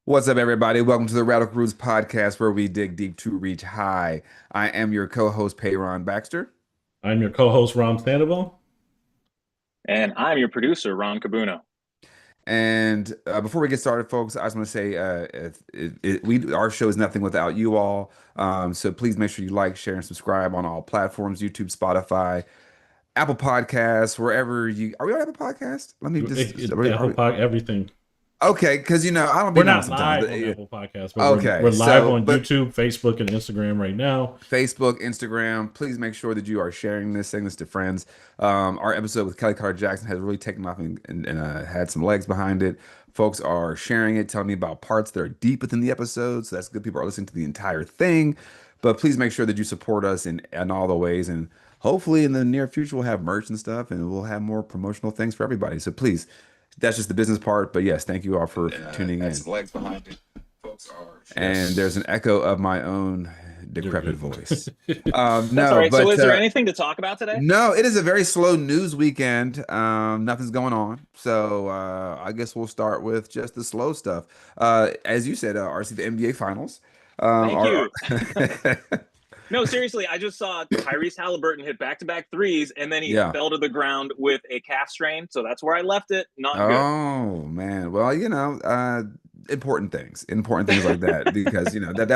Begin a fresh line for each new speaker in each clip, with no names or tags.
What's up, everybody? Welcome to the Radical Roots podcast, where we dig deep to reach high. I am your co-host, Payron Baxter.
I'm your co-host Ram Sandoval.
And I'm your producer, Ron Cabuno.
And before we get started, folks, I just want to say our show is nothing without you all. So please make sure you like, share, and subscribe on all platforms: YouTube, Spotify, Apple Podcasts, wherever you are. We on Apple Podcasts? Let me just.
Apple Pod, everything.
Okay, because I don't be
We're
knowing
not
sometimes.
live on Apple Podcasts, but we're
Okay,
live
so
on YouTube, Facebook, and Instagram right now.
Facebook, Instagram. Please make sure that you are sharing this, saying this to friends. Our episode with Kelly Carter Jackson has really taken off and had some legs behind it. Folks are sharing it, telling me about parts that are deep within the episode. So that's good. People are listening to the entire thing. But please make sure that you support us in all the ways. And hopefully in the near future, we'll have merch and stuff and we'll have more promotional things for everybody. So please, that's just the business part. But yes, thank you all for tuning in. Some legs behind it. Folks are. And there's an echo of my own decrepit voice.
That's
No,
all right.
but
So, is there anything to talk about today?
no, it is a very slow news weekend. Nothing's going on, so I guess we'll start with just the slow stuff. As you said, RC, the NBA Finals.
Thank
Are
you. No, seriously, I just saw Tyrese Halliburton hit back-to-back threes, and then he
yeah.
fell to the ground with a calf strain. So that's where I left it. Not good.
Oh man. Well, important things like that, because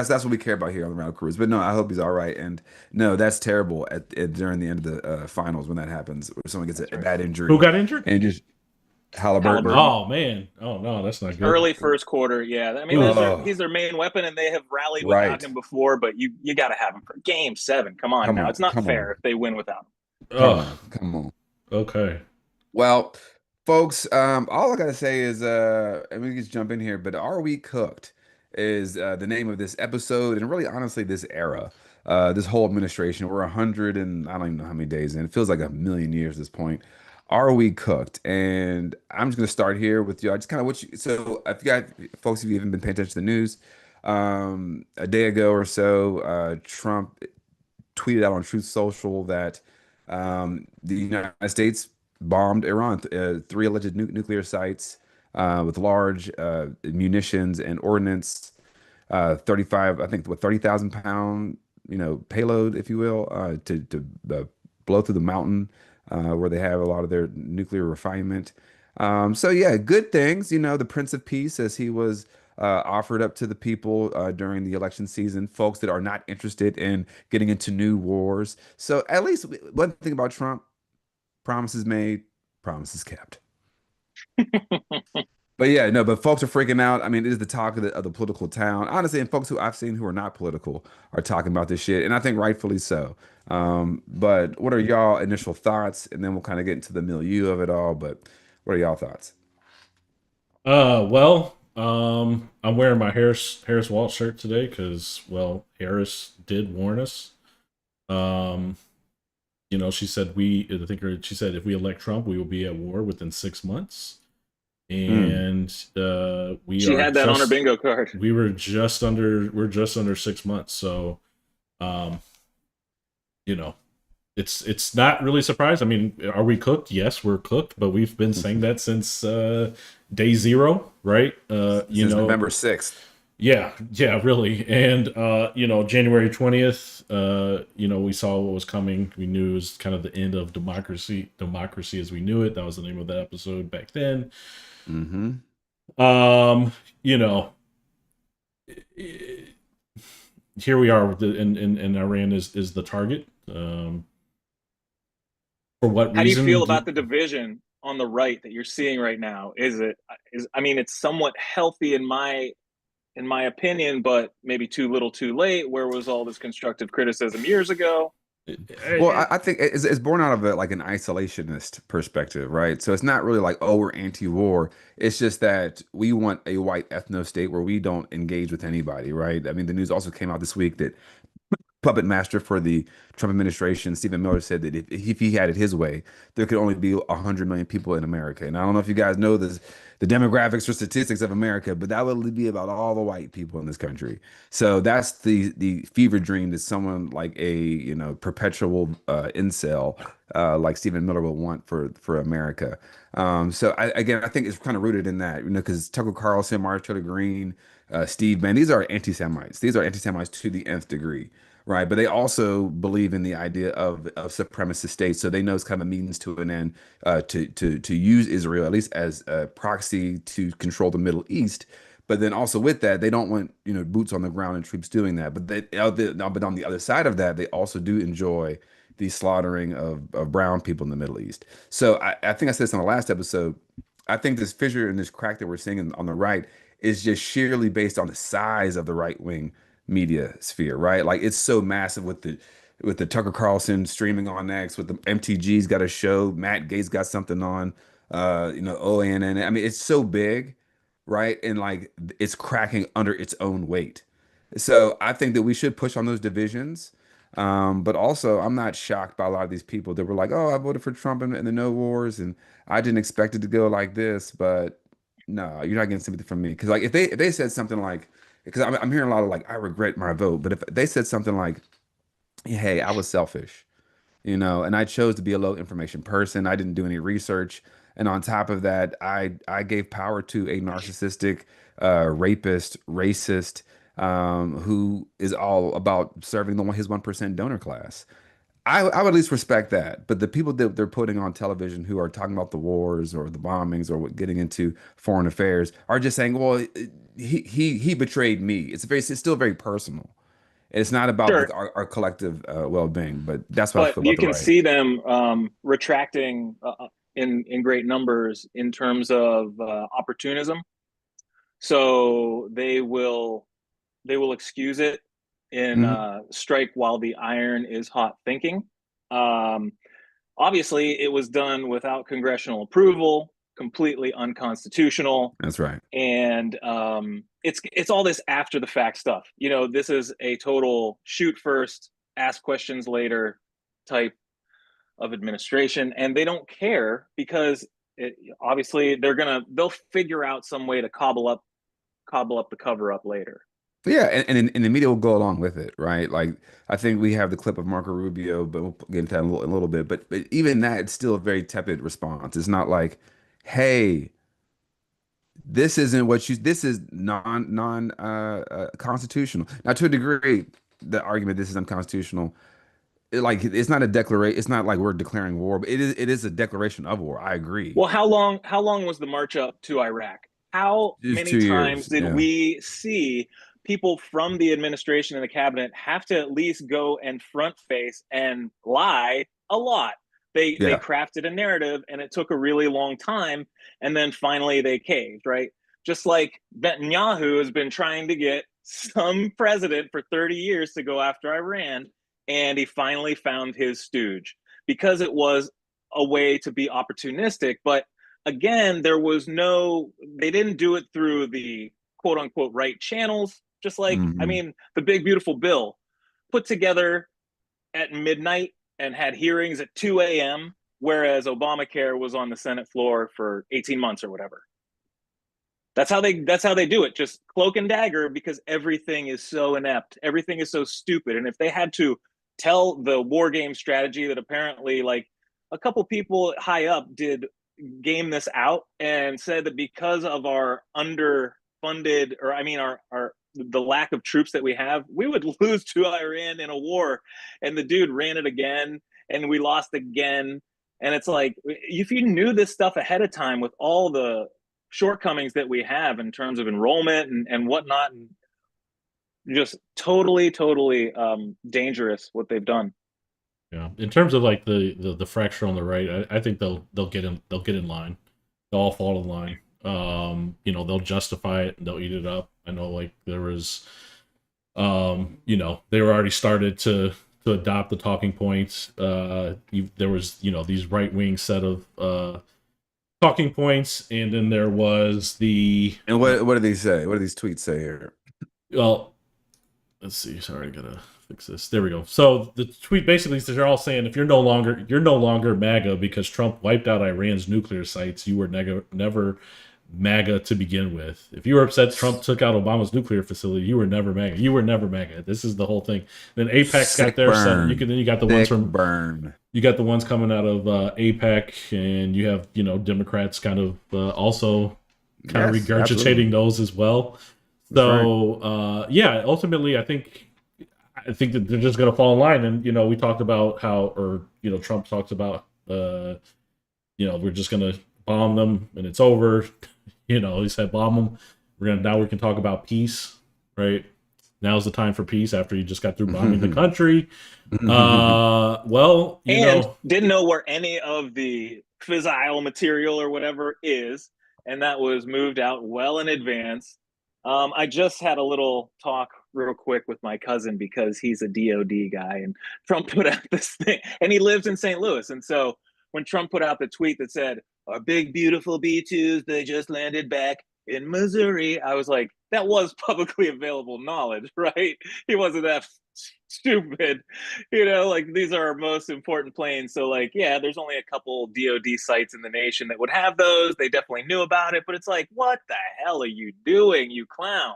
that's what we care about here on the Round Cruise. But no, I hope he's all right. And no, that's terrible during the end of the finals when that happens, where someone gets a bad injury.
Who got injured?
And just Halliburton.
Oh man. Oh no, that's not good.
Early first quarter, yeah. I mean, he's their main weapon, and they have rallied without him before. But you got to have him for Game 7. Come on now, it's not fair if they win without him.
Come on.
Okay.
Well, folks, all I gotta say is, and we can just jump in here, but "Are We Cooked" is the name of this episode, and really, honestly, this era, this whole administration. We're 100 and I don't even know how many days in. It feels like a million years at this point. Are we cooked? And I'm just gonna start here with you. I just kind of what you. So, if you guys, folks, if you haven't been paying attention to the news, a day ago or so, Trump tweeted out on Truth Social that the United States bombed Iran, three alleged nuclear sites with large munitions and ordnance, 35, I think, what, 30,000 pound, payload, if you will, to blow through the mountain where they have a lot of their nuclear refinement. So yeah, good things. The Prince of Peace, as he was offered up to the people during the election season, folks that are not interested in getting into new wars. So at least one thing about Trump: promises made, promises kept. But yeah, no, but folks are freaking out. I mean, it is the talk of the political town, honestly, and folks who I've seen who are not political are talking about this shit, and I think rightfully so. But what are y'all initial thoughts? And then we'll kind of get into the milieu of it all. But what are y'all thoughts?
I'm wearing my Harris Walsh shirt today because, well, Harris did warn us. She said she said if we elect Trump, we will be at war within 6 months. And
she had that on her bingo card.
We're just under 6 months. So, it's not really surprising. I mean, are we cooked? Yes, we're cooked, but we've been saying that since day zero, right?
Since November 6th.
Yeah, really. And January 20th, we saw what was coming. We knew it was kind of the end of democracy as we knew it. That was the name of that episode back then.
Mm-hmm.
Here we are and Iran is the target. For what reason?
How do you feel about the division on the right that you're seeing right now? I mean, it's somewhat healthy in my opinion, but maybe too little too late. Where was all this constructive criticism years ago?
Well, I think it's born out of like an isolationist perspective, right? So it's not really like, oh, we're anti-war. It's just that we want a white ethno state where we don't engage with anybody, right? I mean, the news also came out this week that puppet master for the Trump administration, Stephen Miller, said that if he had it his way, there could only be 100 million people in America. And I don't know if you guys know this, the demographics or statistics of America, but that would be about all the white people in this country. So that's the fever dream that someone like a perpetual incel like Stephen Miller will want for America. So I think it's kind of rooted in that, because Tucker Carlson, Marjorie Taylor Greene, Steve Bannon, these are anti-Semites. These are anti-Semites to the nth degree, right? But they also believe in the idea of supremacist states. So they know it's kind of a means to an end, to use Israel at least as a proxy to control the Middle East. But then also with that, they don't want boots on the ground and troops doing that. But on the other side of that, they also do enjoy the slaughtering of brown people in the Middle East. So I think I said this on the last episode. I think this fissure and this crack that we're seeing on the right is just sheerly based on the size of the right wing media sphere, right? Like it's so massive with the Tucker Carlson streaming on X, with the MTG's got a show, Matt Gaetz got something on, OANN. I mean, it's so big, right? And like it's cracking under its own weight. So I think that we should push on those divisions. But also, I'm not shocked by a lot of these people that were like, "Oh, I voted for Trump in the no wars, and I didn't expect it to go like this." But no, you're not getting sympathy from me, because like if they said something like, because I'm hearing a lot of like, "I regret my vote," but if they said something like, "Hey, I was selfish," and I chose to be a low information person. I didn't do any research. And on top of that, I gave power to a narcissistic, rapist, racist, who is all about serving his 1% donor class. I would at least respect that. But the people that they're putting on television who are talking about the wars or the bombings or getting into foreign affairs are just saying, well, he betrayed me. It's still very personal. It's not about
Sure.
our collective well-being, but that's what I
But
feel about
you
the
can
right.
see them retracting in great numbers in terms of opportunism. So they will excuse it in
Mhm.
strike while the iron is hot thinking. Um, Obviously, it was done without congressional approval, completely unconstitutional,
That's right.
and it's all this after the fact stuff. This is a total shoot first, ask questions later type of administration, and they don't care because obviously they'll figure out some way to cobble up the cover up later.
Yeah, and the media will go along with it, right? Like I think we have the clip of Marco Rubio, but we'll get into that in a little bit. But even that, it's still a very tepid response. It's not like, "Hey, this isn't what you. This is non constitutional." Now, to a degree, the argument this is unconstitutional, it's not a declaration. It's not like we're declaring war, but it is a declaration of war. I agree.
Well, how long was the march up to Iraq? How
It's
many
2 years.
times did
Yeah,
we see people from the administration and the cabinet have to at least go and front face and lie a lot? They
yeah,
crafted a narrative and it took a really long time, and then finally they caved, right? Just like Netanyahu has been trying to get some president for 30 years to go after Iran, and he finally found his stooge because it was a way to be opportunistic. But again, they didn't do it through the quote unquote right channels. Just like, I
hmm
mean, the big beautiful bill put together at midnight and had hearings at 2 a.m., whereas Obamacare was on the Senate floor for 18 months or whatever. That's how they do it, just cloak and dagger, because everything is so inept, everything is so stupid. And if they had to tell the war game strategy that apparently like a couple people high up did game this out and said that because of our underfunded, or I mean our the lack of troops that we have, we would lose to Iran in a war. And the dude ran it again and we lost again. And it's like, if you knew this stuff ahead of time with all the shortcomings that we have in terms of enrollment and whatnot, and just totally dangerous what they've done.
Yeah. In terms of like the fracture on the right, I think they'll get in line. They'll all fall in line. They'll justify it and they'll eat it up. I know like there was they were already started to adopt the talking points. There was, these right wing set of talking points, and then there was the
And what do they say? What do these tweets say here?
well, let's see. Sorry, I gotta fix this. There we go. So the tweet basically says they're all saying if you're no longer MAGA because Trump wiped out Iran's nuclear sites, you were never MAGA to begin with. If you were upset Trump took out Obama's nuclear facility, you were never MAGA. You were never MAGA. This is the whole thing. Then AIPAC's got their son. You got the ones from
burn.
You got the ones coming out of AIPAC, and you have Democrats kind of also kind of regurgitating absolutely. Those as well. So right. Yeah, ultimately, I think that they're just going to fall in line. And we talked about how, or Trump talks about, we're just going to bomb them and it's over. He said bomb them. Now we can talk about peace, right? Now's the time for peace after you just got through bombing the country. Well,
didn't know where any of the fissile material or whatever is, and that was moved out well in advance. I just had a little talk real quick with my cousin because he's a DOD guy, and Trump put out this thing, and he lives in St. Louis. And so when Trump put out the tweet that said, our big, beautiful B-2s, they just landed back in Missouri, I was like, that was publicly available knowledge, right? He wasn't that stupid, like these are our most important planes. So like, yeah, there's only a couple DOD sites in the nation that would have those. They definitely knew about it, but it's like, what the hell are you doing, you clown?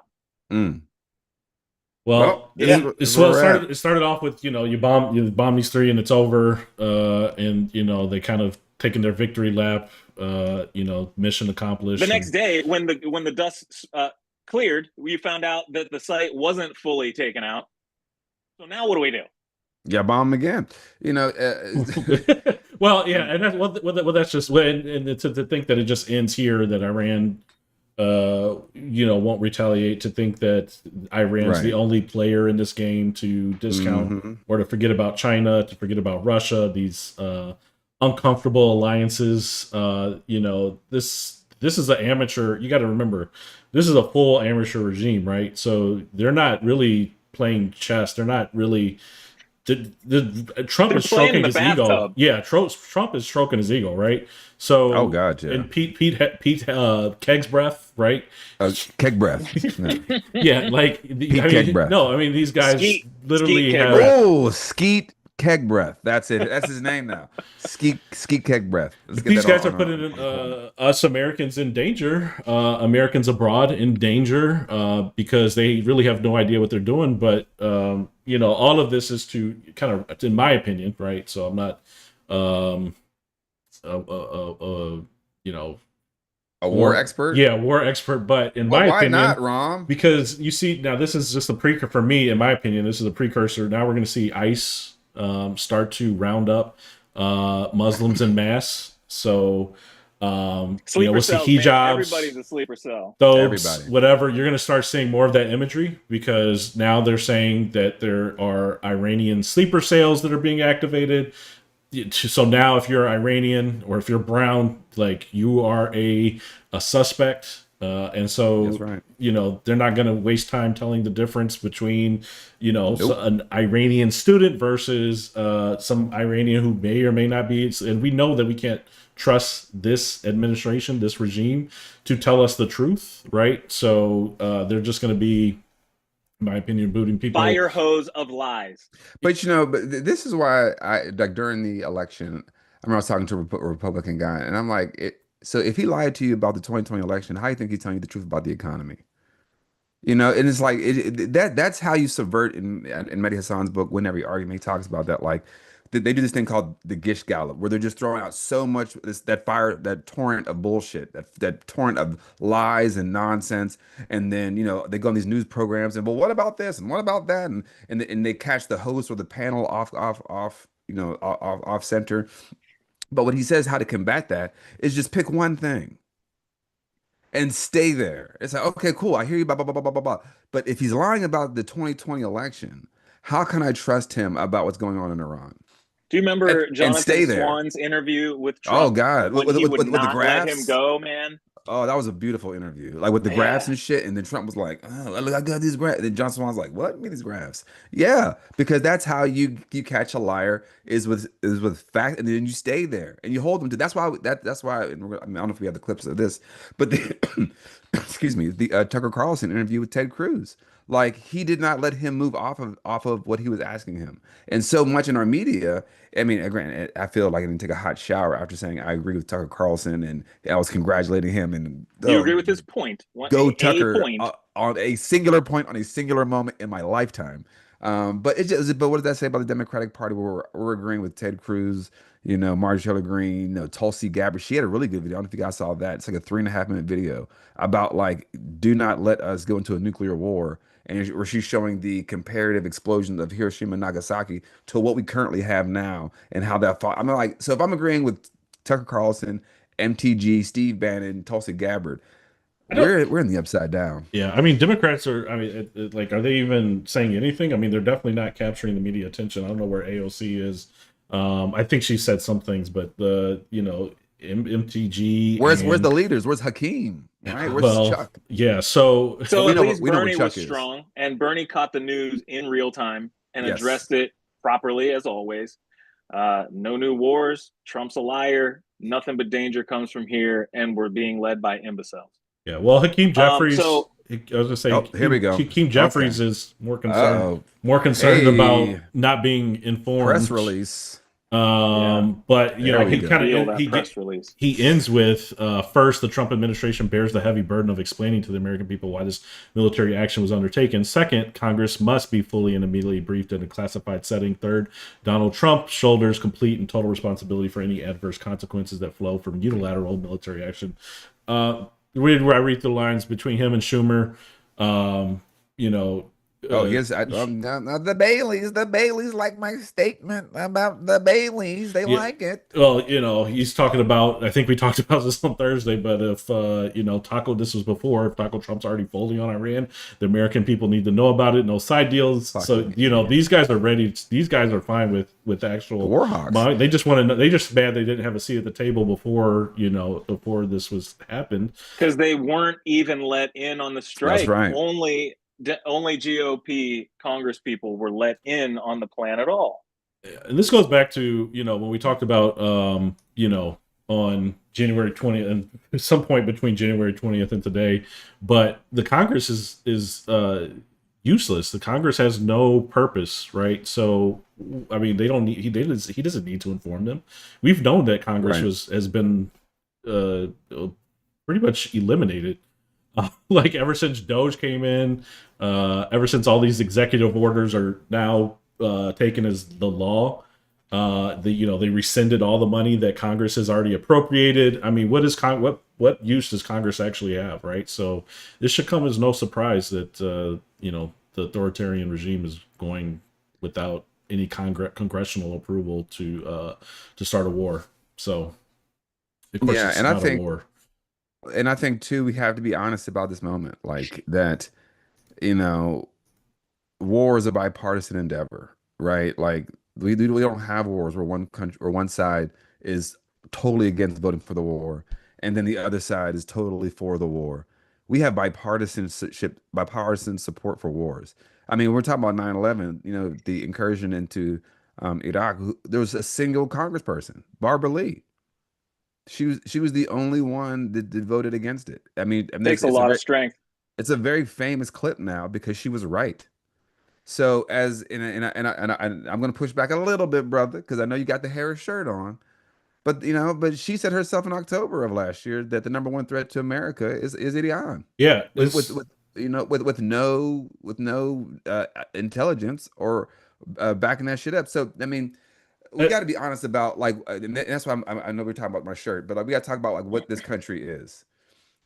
Well, it started off with, you bomb these three and it's over. And they kind of taking their victory lap, mission accomplished.
The next day when the dust cleared, we found out that the site wasn't fully taken out. So now what do we do?
Yeah, bomb again.
Well, yeah, and that's just and to think that it just ends here, that Iran, won't retaliate, to think that Iran's the only player in this game to discount or to forget about China, to forget about Russia. These uncomfortable alliances. This is an amateur. You got to remember, this is a full amateur regime, right? So they're not really playing chess. They're not really. Trump is stroking his ego. Yeah, Trump is stroking his ego, right? So,
oh god, yeah.
And Pete Keg's breath, right?
Keg breath.
Yeah, like
Keg breath.
No, I mean these guys literally have.
Oh, Skeet Keg breath. That's it. That's his name now. Skeet Keg breath.
These guys are putting us Americans in danger. Americans abroad in danger because they really have no idea what they're doing. But all of this is to kind of, in my opinion, right? So I'm not,
a war expert.
Yeah, war expert. But in my opinion,
why not, Rom?
Because you see, now this is just a precursor for me. In my opinion, this is a precursor. Now we're going to see ICE start to round up Muslims en masse. So we'll see hijabs. Man.
Everybody's a sleeper cell.
Those, whatever. You're going to start seeing more of that imagery because now they're saying that there are Iranian sleeper cells that are being activated. So now if you're Iranian or if you're brown, like you are a suspect. And so, right. They're not going to waste time telling the difference between, an Iranian student versus some Iranian who may or may not be. And we know that we can't trust this administration, this regime, to tell us the truth, right? So they're just going to be, in my opinion, booting people.
Fire hose of lies.
But this is why during the election, I remember I was talking to a Republican guy, and I'm like, so if he lied to you about the 2020 election, how do you think he's telling you the truth about the economy? And it's like that's how you subvert. In Mehdi Hassan's book, Win Every Argument, he talks about that. Like they do this thing called the Gish Gallop, where they're just throwing out so much that torrent of bullshit, that torrent of lies and nonsense, and then they go on these news programs and, well, what about this and what about that, and they catch the host or the panel off center. But what he says how to combat that is just pick one thing and stay there. It's like, okay, cool, I hear you, blah, blah, blah, blah, blah, blah. But if he's lying about the 2020 election, how can I trust him about what's going on in Iran?
Do you remember Jonathan Swan's interview with Trump?
Oh, God.
With the graphs? Let him go, man.
Oh, that was a beautiful interview. Like with the graphs and shit. And then Trump was like, oh, look, I got these graphs. And then John Swan's like, what? Give me these graphs. Yeah, because that's how you catch a liar is with fact, and then you stay there and you hold them to. That's why. I don't know if we have the clips of this, but excuse me, the Tucker Carlson interview with Ted Cruz. Like he did not let him move off of what he was asking him. And so much in our media, I mean, granted, I feel like I didn't take a hot shower after saying I agree with Tucker Carlson and I was congratulating him and
You agree with his point?
go
A
Tucker
point.
on a singular point on a singular moment in my lifetime. But it's just, but what does that say about the Democratic Party? Where we're agreeing with Ted Cruz, Marjorie Taylor Greene, Tulsi Gabbard. She had a really good video. I don't know if you guys saw that. It's like a 3.5 minute video about like, do not let us go into a nuclear war. And where she's showing the comparative explosion of Hiroshima and Nagasaki to what we currently have now and how that fought. I'm like, so if I'm agreeing with Tucker Carlson, MTG, Steve Bannon, Tulsi Gabbard,
I don't.
we're in the upside down.
Yeah, I mean, Democrats are. I mean, like, are they even saying anything? I mean, they're definitely not capturing the media attention. I don't know where AOC is. I think she said some things, but MTG
Where's the
and
leaders? Where's Hakeem? Right? Where's
well,
Chuck?
yeah. So
So at least
We know where
Bernie was
Chuck is.
strong, and Bernie caught the news in real time and
Yes.
addressed it properly as always. No new wars. Trump's a liar. Nothing but danger comes from here, and we're being led by imbeciles.
yeah, well, Hakeem Jeffries.
So
I was gonna say
Oh, here we go.
Hakeem
Okay.
Jeffries is
Uh-oh.
more concerned
Hey,
about not being
press
informed.
release.
yeah,
But
There we
he
go.
kind
feel
of
that press release.
he ends with first, the Trump administration bears the heavy burden of explaining to the American people why this military action was undertaken. Second, Congress must be fully and immediately briefed in a classified setting. Third, Donald Trump shoulders complete and total responsibility for any adverse consequences that flow from unilateral military action. Where I read the lines between him and Schumer, you know,
Oh,
uh,
yes. Not the Baileys. The Baileys like my statement about the Baileys. They
yeah.
like it.
Well, he's talking about. I think we talked about this on Thursday, but if this was before. If Taco Trump's already folding on Iran, the American people need to know about it. No side deals. So
Fucking idiot.
these guys are ready. These guys are fine with
The
actual.
Warhawks.
They just want to. They just mad they didn't have a seat at the table before this was happened.
Because they weren't even let in on the
That's
strike.
right.
Only GOP Congress people were let in on the plan at all.
And this goes back to when we talked about on January 20th and some point between January 20th and today, but the Congress is useless. The Congress has no purpose, right? So I mean, they don't need he doesn't need to inform them. We've known that Congress
Right.
has been pretty much eliminated. Like ever since Doge came in, ever since all these executive orders are now taken as the law, they rescinded all the money that Congress has already appropriated. I mean, what use does Congress actually have, right? So this should come as no surprise that the authoritarian regime is going without any congressional approval to start a war. So of course
Yeah,
it's not a war.
and I think too, we have to be honest about this moment, like that, you know, war is a bipartisan endeavor, right? Like we don't have wars where one country or one side is totally against voting for the war, and then the other side is totally for the war. We have bipartisan support for wars. I mean, we're talking about 9/11, the incursion into Iraq. There was a single congressperson, Barbara Lee. She was the only one that voted against it. I mean,
Takes a lot of strength.
it's a very famous clip now because she was right. So as I'm going to push back a little bit, brother, because I know you got the Harris shirt on. But she said herself in October of last year that the number one threat to America is Iran,
Yeah,
with no intelligence or backing that shit up. So I mean, we
uh,
got to be honest about like, and that's why I know we're talking about my shirt, but like we got to talk about like what this country is.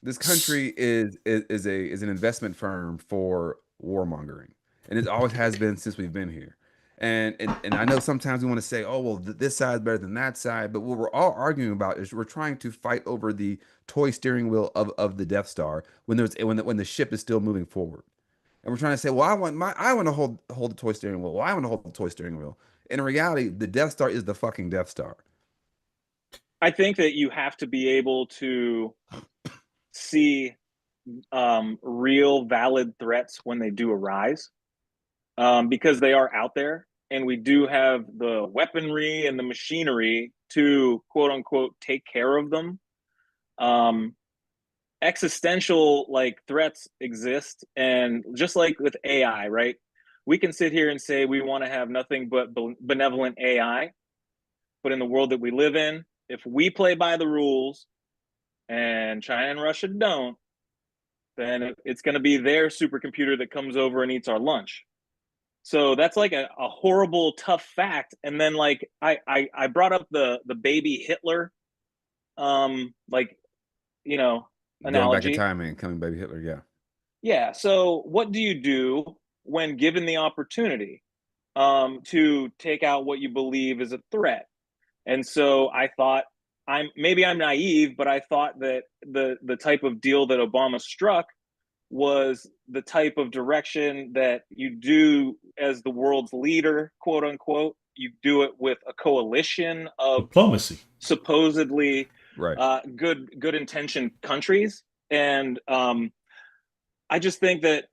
This country is an investment firm for warmongering, and it always has been since we've been here. And I know sometimes we want to say, oh well, this side's better than that side, but what we're all arguing about is we're trying to fight over the toy steering wheel of the Death Star when the ship is still moving forward. And we're trying to say, well, I want to hold the toy steering wheel. Well, I want to hold the toy steering wheel. In reality, the Death Star is the fucking Death Star.
I think that you have to be able to see real valid threats when they do arise, because they are out there, and we do have the weaponry and the machinery to quote unquote take care of them. Um, existential like threats exist, and just like with AI, right? We can sit here and say we want to have nothing but benevolent AI, but in the world that we live in, if we play by the rules and China and Russia don't, then it's going to be their supercomputer that comes over and eats our lunch. So that's like a horrible, tough fact. And then like I brought up the baby Hitler like
Going back in
analogy.
time and coming baby Hitler, yeah.
Yeah. So what do you do when given the opportunity to take out what you believe is a threat? And so I thought, I'm naive, but I thought that the type of deal that Obama struck was the type of direction that you do as the world's leader, quote unquote. You do it with a coalition of
Diplomacy.
supposedly
Right.
good intentioned countries, and I just think that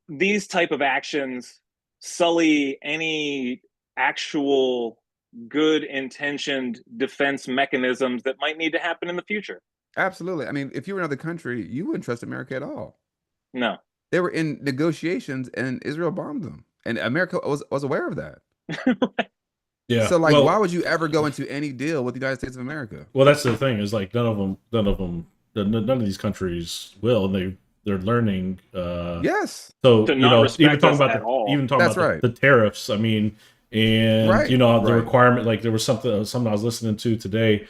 these type of actions sully any actual good intentioned defense mechanisms that might need to happen in the future.
Absolutely. I mean, if you were in another country, you wouldn't trust America at all.
No.
They were in negotiations and Israel bombed them. And America was aware of that.
Yeah.
So like why
Well,
would you ever go into any deal with the United States of America?
that's the thing is like none of these countries will, and they're learning.
Yes.
So
To not respect us at all.
even talking
That's
about
right.
the tariffs. I mean, and
Right.
the
Right.
requirement, like there was something I was listening to today,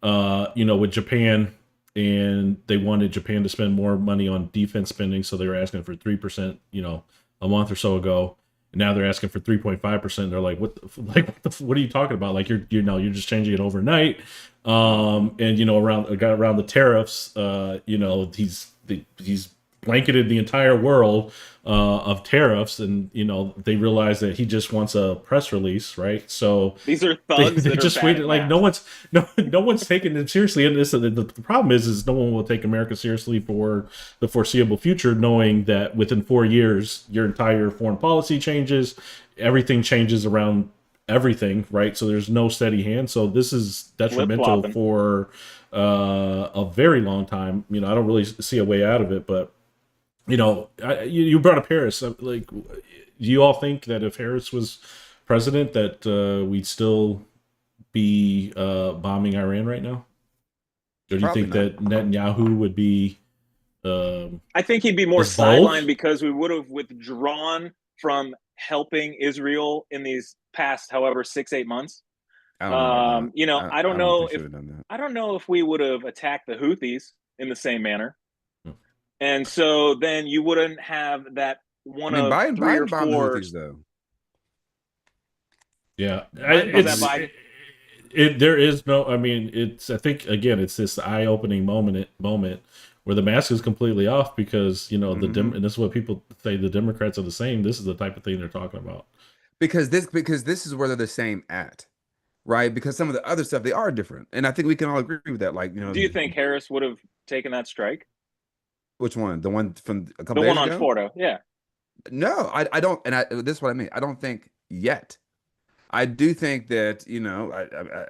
with Japan, and they wanted Japan to spend more money on defense spending, so they were asking for 3%, a month or so ago. And now they're asking for 3.5%. They're like, what are you talking about? Like you're just changing it overnight. And around the tariffs, he's blanketed the entire world of tariffs, and they realize that he just wants a press release, right? So
These are thugs
they
that
just
are
waited.
bad
Like
at
no one's taking it seriously. And the problem is no one will take America seriously for the foreseeable future, knowing that within 4 years your entire foreign policy changes, everything changes around everything, right? So there's no steady hand. So this is detrimental
flip-flopping.
for a very long time. I don't really see a way out of it, but you brought up Harris. Like, do you all think that if Harris was president, that we'd still be bombing Iran right now? Or do you
Probably
think
not.
that Netanyahu would be
I think he'd be more
as bold?
sidelined because we would have withdrawn from helping Israel in these past, however, 6-8 months.
I don't know about that.
I don't
I don't
know
think she
if
would have done that.
we would have attacked the Houthis in the same manner.
Hmm.
And so then you wouldn't have that
I
one
mean,
of three or
Biden bombed the
four.
Houthis though.
Yeah,
Biden
Was
bombed the
that
it's
Houthis.
Biden?
there is no. I mean, I think again, it's this eye-opening moment where the mask is completely off because and this is what people say the Democrats are the same. This is the type of thing they're talking about.
Because this is where they're the same at, right? Because some of the other stuff they are different, and I think we can all agree with that. Like
Do you think Harris would have taken that strike?
which one? The one from a couple
The
days
one on
ago?
Fordo, yeah.
No, I don't. And this is what I mean. I don't think yet. I do think that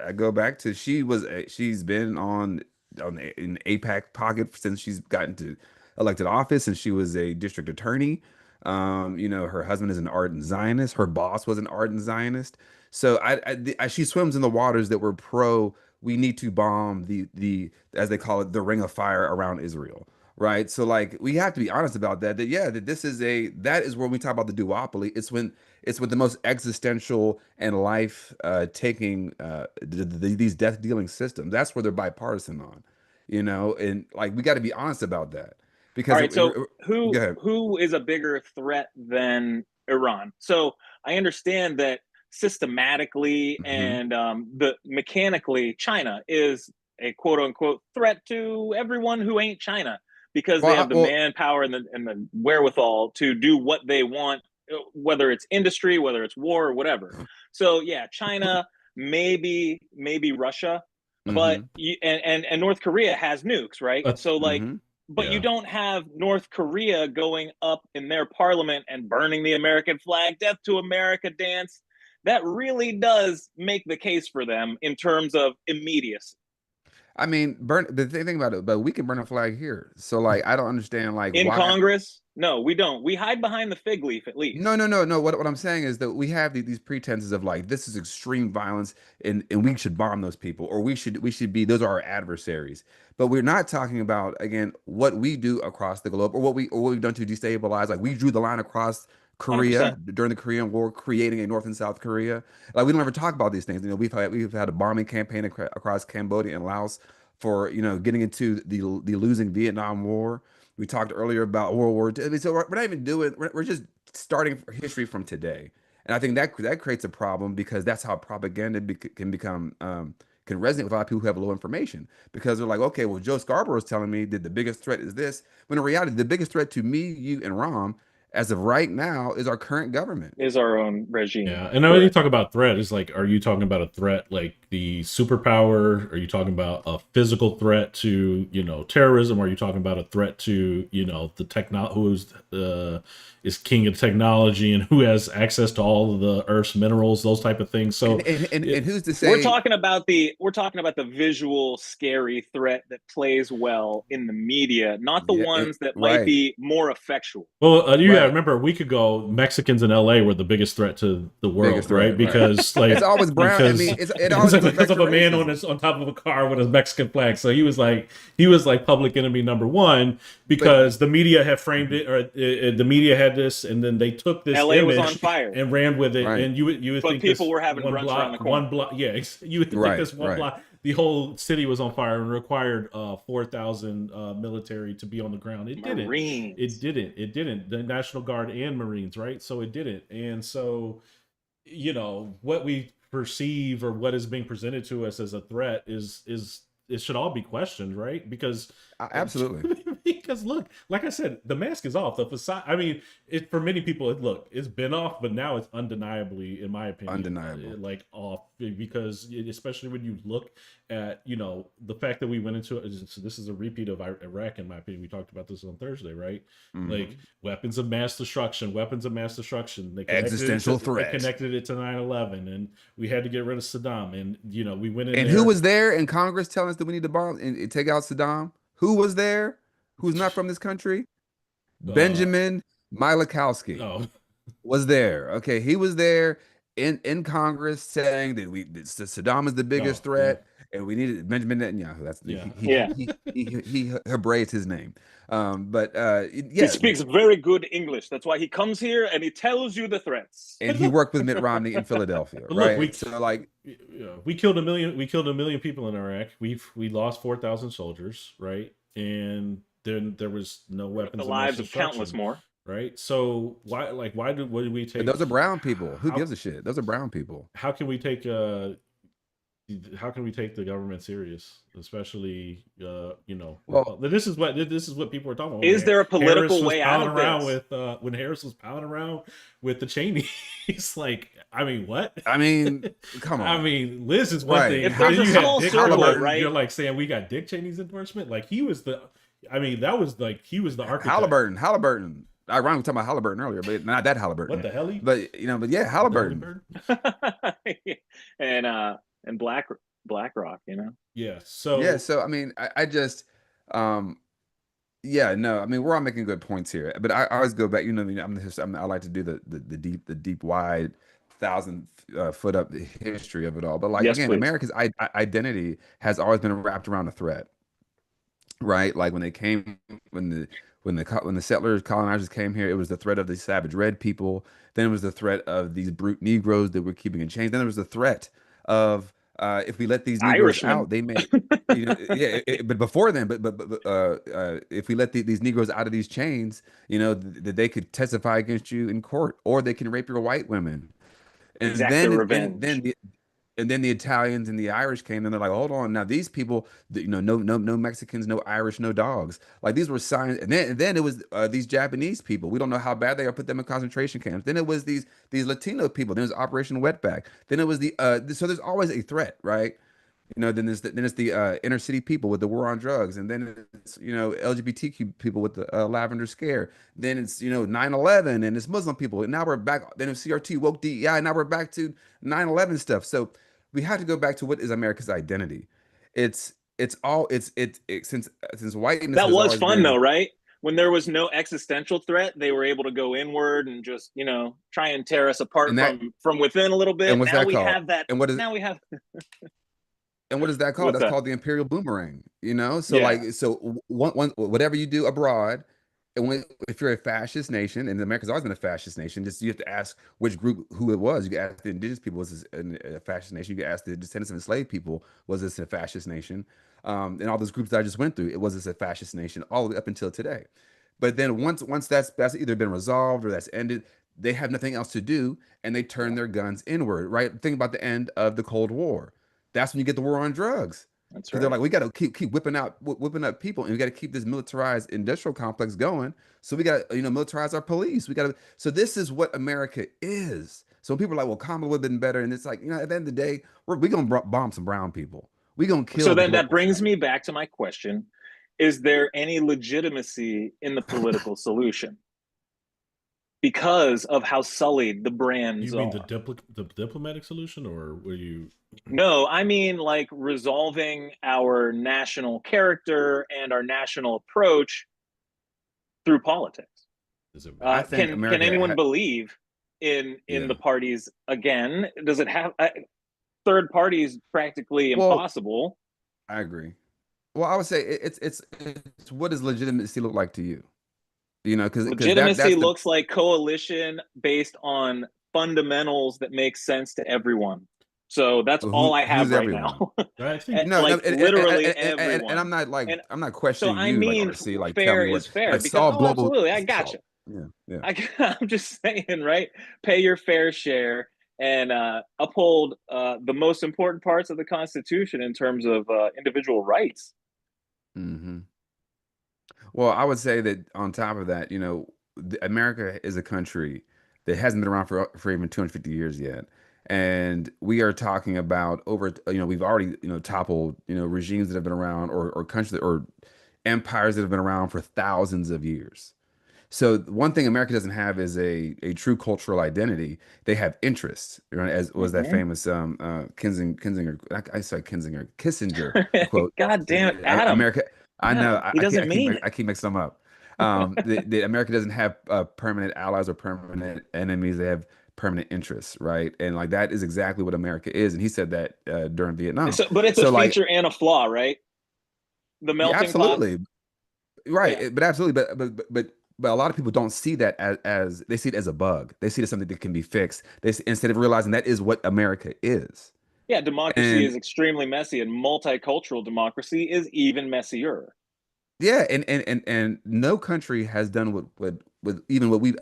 I go back to she's been in APAC pocket since she's gotten to elected office, and she was a district attorney. Her husband is an ardent Zionist. Her boss was an ardent Zionist. So she swims in the waters that were pro. We need to bomb the as they call it the ring of fire around Israel. Right. So like we have to be honest about that. That is where we talk about the duopoly. It's with the most existential and life taking these death dealing systems. That's where they're bipartisan on, and like we got to be honest about that
All
because
right, so
go ahead.
who is a bigger threat than Iran? So I understand that systematically
Hmm.
and the mechanically, China is a quote unquote threat to everyone who ain't China because they have the
Well,
manpower and the wherewithal to do what they want, whether it's industry, whether it's war, or whatever. So yeah, China, maybe Russia, but
hmm
and North Korea has nukes, right?
But
So like,
hmm
but you
yeah,
don't have North Korea going up in their parliament and burning the American flag, death to America dance. That really does make the case for them in terms of immediacy.
I mean, burn the thing about it, but we can burn a flag here. So like, I don't understand like
In
why.
Congress? No, we don't. We hide behind the fig leaf at
No,
least.
no, no, no. What I'm saying is that we have these pretenses of like this is extreme violence and we should bomb those people or we should be those are our adversaries. But we're not talking about again what we do across the globe or what we've done to destabilize. Like we drew the line across Korea
100%.
during the Korean War, creating a North and South Korea. Like we don't ever talk about these things. You know, we've had a bombing campaign across Cambodia and Laos for getting into the losing Vietnam War. We talked earlier about World War II. I mean, so we're not even doing. We're just starting history from today, and I think that creates a problem because that's how propaganda can become can resonate with a lot of people who have low information because they're like, okay, well, Joe Scarborough is telling me that the biggest threat is this, when in reality, the biggest threat to me, you, and Rom, as of right now, is our current government.
Is our own regime.
Yeah, and now when you
Correct.
talk about threat, it's like, are you talking about a threat like the superpower? Are you talking about a physical threat to, terrorism? Are you talking about a threat to, the techno who's is king of technology and who has access to all of the Earth's minerals, those type of things?
And
So,
and
it,
who's to
We're
say?
talking about the visual scary threat that plays well in the media, not the
Yeah,
ones that might
right,
be more effectual.
well, you gotta
right.
remember a week ago, Mexicans in LA were the biggest threat to the
Biggest
world, right?
threat, right.
Because
It's
like
always brown. I
because
mean, it always goes back
because
to
of a man on
racism.
his on top of a car with a Mexican flag. So he was like public enemy number one
But
because the media had framed it, or the media had this, and then they took this
LA was on
image
fire,
and ran with it.
right,
And you would
but
think
people
this
were having brunch around the corner.
one block, yeah, you would think
right,
this one
right.
block, the whole city was on fire and required 4,000 military to be on the ground. It didn't. It
Marines.
didn't. It didn't. The National Guard and Marines, right? So it didn't. And so, what we perceive or what is being presented to us as a threat is it should all be questioned, right? Because
Absolutely
because look, like I said, the mask is off. The facade. I mean, for many people, it's been off, but now it's undeniably, in my opinion,
undeniable.
like off because especially when you look at the fact that we went into it. So this is a repeat of Iraq, in my opinion. We talked about this on Thursday, right? Like
Hmm.
weapons of mass destruction.
Existential
They
threat.
connected it to 9/11, and we had to get rid of Saddam, and we went in
And who
there.
was there in Congress telling us that we need to bomb and take out Saddam? Who was there? Who's not from this country?
Uh,
Benjamin Milikowski
oh,
was there. Okay, he was there in Congress saying that Saddam is the
oh,
biggest
yeah,
threat, and we needed Benjamin Netanyahu. That's
yeah.
Yeah,
he Hebraised his name. But
he
yeah,
speaks very good English. That's why he comes here and he tells you the threats.
and
But
he
look,
worked with Mitt Romney in Philadelphia,
but look,
right? So like,
we killed a million. We killed a million people in Iraq. We lost 4,000 soldiers, right? And then there was no
We took the
weapons of mass
lives of countless
destruction,
more.
right? So what did we
but
take?
those are brown people. Who
How
gives a shit? Those are brown people.
how can we take how can we take the government serious, especially
Well,
this is what people were talking about
Is
when
there a
Harris
political
was
way out
pounding
of
around
this?
with when Harris was pounding around with the Cheney's. Like, I mean, what?
I mean, come
I
on,
mean, Liz is one
right?
thing,
If
but
there's
then
a
you had
small
Dick.
circle,
Halliburton,
You're
right?
like saying we got Dick Cheney's endorsement. Like he was the. I mean, that was like he was the architect.
Halliburton. Ironically, we talking about Halliburton earlier, but not that
What
Halliburton.
the hell?
But yeah,
What the
Halliburton.
bird?
and BlackRock, you know.
Yeah.
So
So I mean, I just, um, yeah, no, I mean, we're all making good points here, but I always go back. I like to do the deep, wide, thousand foot up history of it all. But like
Yes,
again,
please.
America's identity has always been wrapped around a threat, right? Like when they came, when the settlers, colonizers came here, it was the threat of the savage red people. Then it was the threat of these brute Negroes that were keeping in chains. Then there was the threat of if we let these Negroes
Irishman.
out, they may, yeah. But before then, if we let these Negroes out of these chains, that they could testify against you in court, or they can rape your white women. And
Exact their
then and
revenge.
then the Italians and the Irish came and they're like, hold on, now these people, no Mexicans, no Irish, no dogs. Like these were signs. And then it was these Japanese people. We don't know how bad they are. Put them in concentration camps. Then it was these Latino people. Then it was Operation Wetback. Then it was so there's always a threat, right? Then it's the inner city people with the war on drugs, and then it's LGBTQ people with the lavender scare. Then it's 9/11, and it's Muslim people. And now we're back. Then it's CRT woke DEI. Now we're back to 9/11 stuff. So we have to go back to what is America's identity. It's since whiteness
That
has
was
always
fun though,
been.
right? When there was no existential threat, they were able to go inward and just, try and tear us apart
And that
from within a little
and
bit.
what's
Now
that
we
called?
have that.
And what is
Now we have
And what is that called?
what's
That's
that?
called the imperial boomerang. You know, so
Yeah,
like, whatever you do abroad, and if you're a fascist nation, and America's always been a fascist nation, just you have to ask which group who it was. You can ask the indigenous people, was this a fascist nation? You can ask the descendants of enslaved people, was this a fascist nation? And all those groups that I just went through, it was this a fascist nation all the way up until today. But then once that's either been resolved or that's ended, they have nothing else to do, and they turn
yeah,
their guns inward. Right? Think about the end of the Cold War. That's when you get the war on drugs,
that's
because they're
right.
like, we got to keep whipping up people, and we got to keep this militarized industrial complex going. So we got to militarize our police. We got to. So this is what America is. So people are like, well, Kamala would have been better, and it's like, at the end of the day, we gonna bomb some brown people. We gonna
So
kill the
then that
global
brings
south.
me back to my question. Is there any legitimacy in the political solution because of how sullied the
You
brands
mean
are?
the diplomatic solution, or were you?
No, I mean like resolving our national character and our national approach through politics.
Does it
I
matter?
think
Can anyone
America.
believe in
Yeah.
the parties again? Does it have third parties practically
Well,
impossible?
I agree. Well, I would say it's what does legitimacy look like to you? Because
Legitimacy
that's the
looks like coalition based on fundamentals that make sense to everyone. So that's all I
who's
have right
everyone.
now.
I think
No, no,
Like literally
and
everyone.
like
And
I'm not
so
questioning
I
you, like
mean,
RC, like tell
fair
me
is
what,
fair
like
because
solve global
absolutely, I
solve.
gotcha.
Yeah, yeah.
I'm just saying, right? Pay your fair share and uphold the most important parts of the Constitution in terms of individual rights.
Hmm. Well, I would say that on top of that, America is a country that hasn't been around for even 250 years yet. And we are talking about we've already, toppled, regimes that have been around, or countries or empires that have been around for thousands of years. So one thing America doesn't have is a true cultural identity. They have interests, right? As was that
Mm-hmm.
famous I said Kissinger quote.
God damn it, Adam.
America, I know,
Adam, he doesn't mean
I keep mixing them up. The America doesn't have permanent allies or permanent enemies. They have permanent interests, right? And like that is exactly what America is. And he said that during
it.
Vietnam.
But it's a
So like,
feature and a flaw, right? The
yeah,
melting pot.
absolutely. Right,
Yeah.
but absolutely, but a lot of people don't see that as they see it as a bug. They see it as something that can be fixed. Instead of realizing that is what America is.
Yeah, democracy
And
is extremely messy, and multicultural democracy is even messier.
yeah, and no country has done what even what we've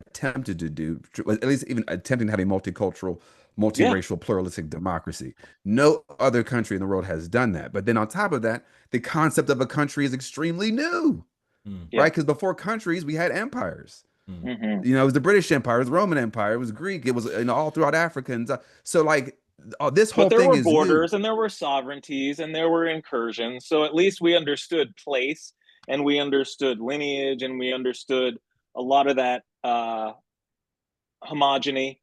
attempted to do, at least even attempting to have a multicultural,
Yeah.
multiracial, pluralistic democracy. No other country in the world has done that. But then on top of that, the concept of a country is extremely new,
Mm,
Yeah.
right? Because before countries, we had empires.
mm.
Mm-hmm.
It was the British Empire, it was the Roman Empire, it was Greek, it was all throughout Africa. And so like, this
But
whole
there
thing
were
is new.
borders and there were sovereignties and there were incursions. So at least we understood place and we understood lineage and we understood a lot of that homogeny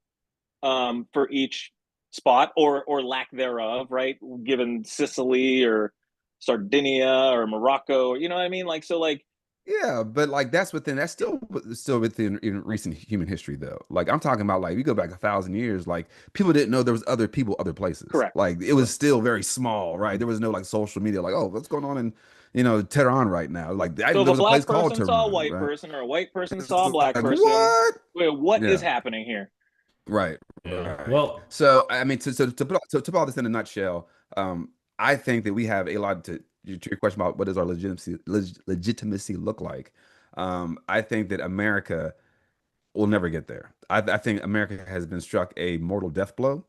for each spot or lack thereof, right? Given Sicily or Sardinia or Morocco, you know what I mean? Like, so like,
Yeah, but like that's still within in recent human history though. Like I'm talking about, like we go back 1,000 years, like people didn't know there was other people other places.
correct,
Like it was
correct.
still very small, right? There was no like social media, like, oh, what's going on in Tehran right now? Like I
So
didn't
if
know
a
there's a place
black
called
person saw a
Tehran,
white
right?
person or a white person
It's
saw a black
like
person,
what?
wait, what is
Yeah.
happening here?
Right,
Yeah.
right.
Well,
So I mean, to put all this in a nutshell, I think that we have a lot to your question about what does our legitimacy look like. I think that America will never get there. I think America has been struck a mortal death blow,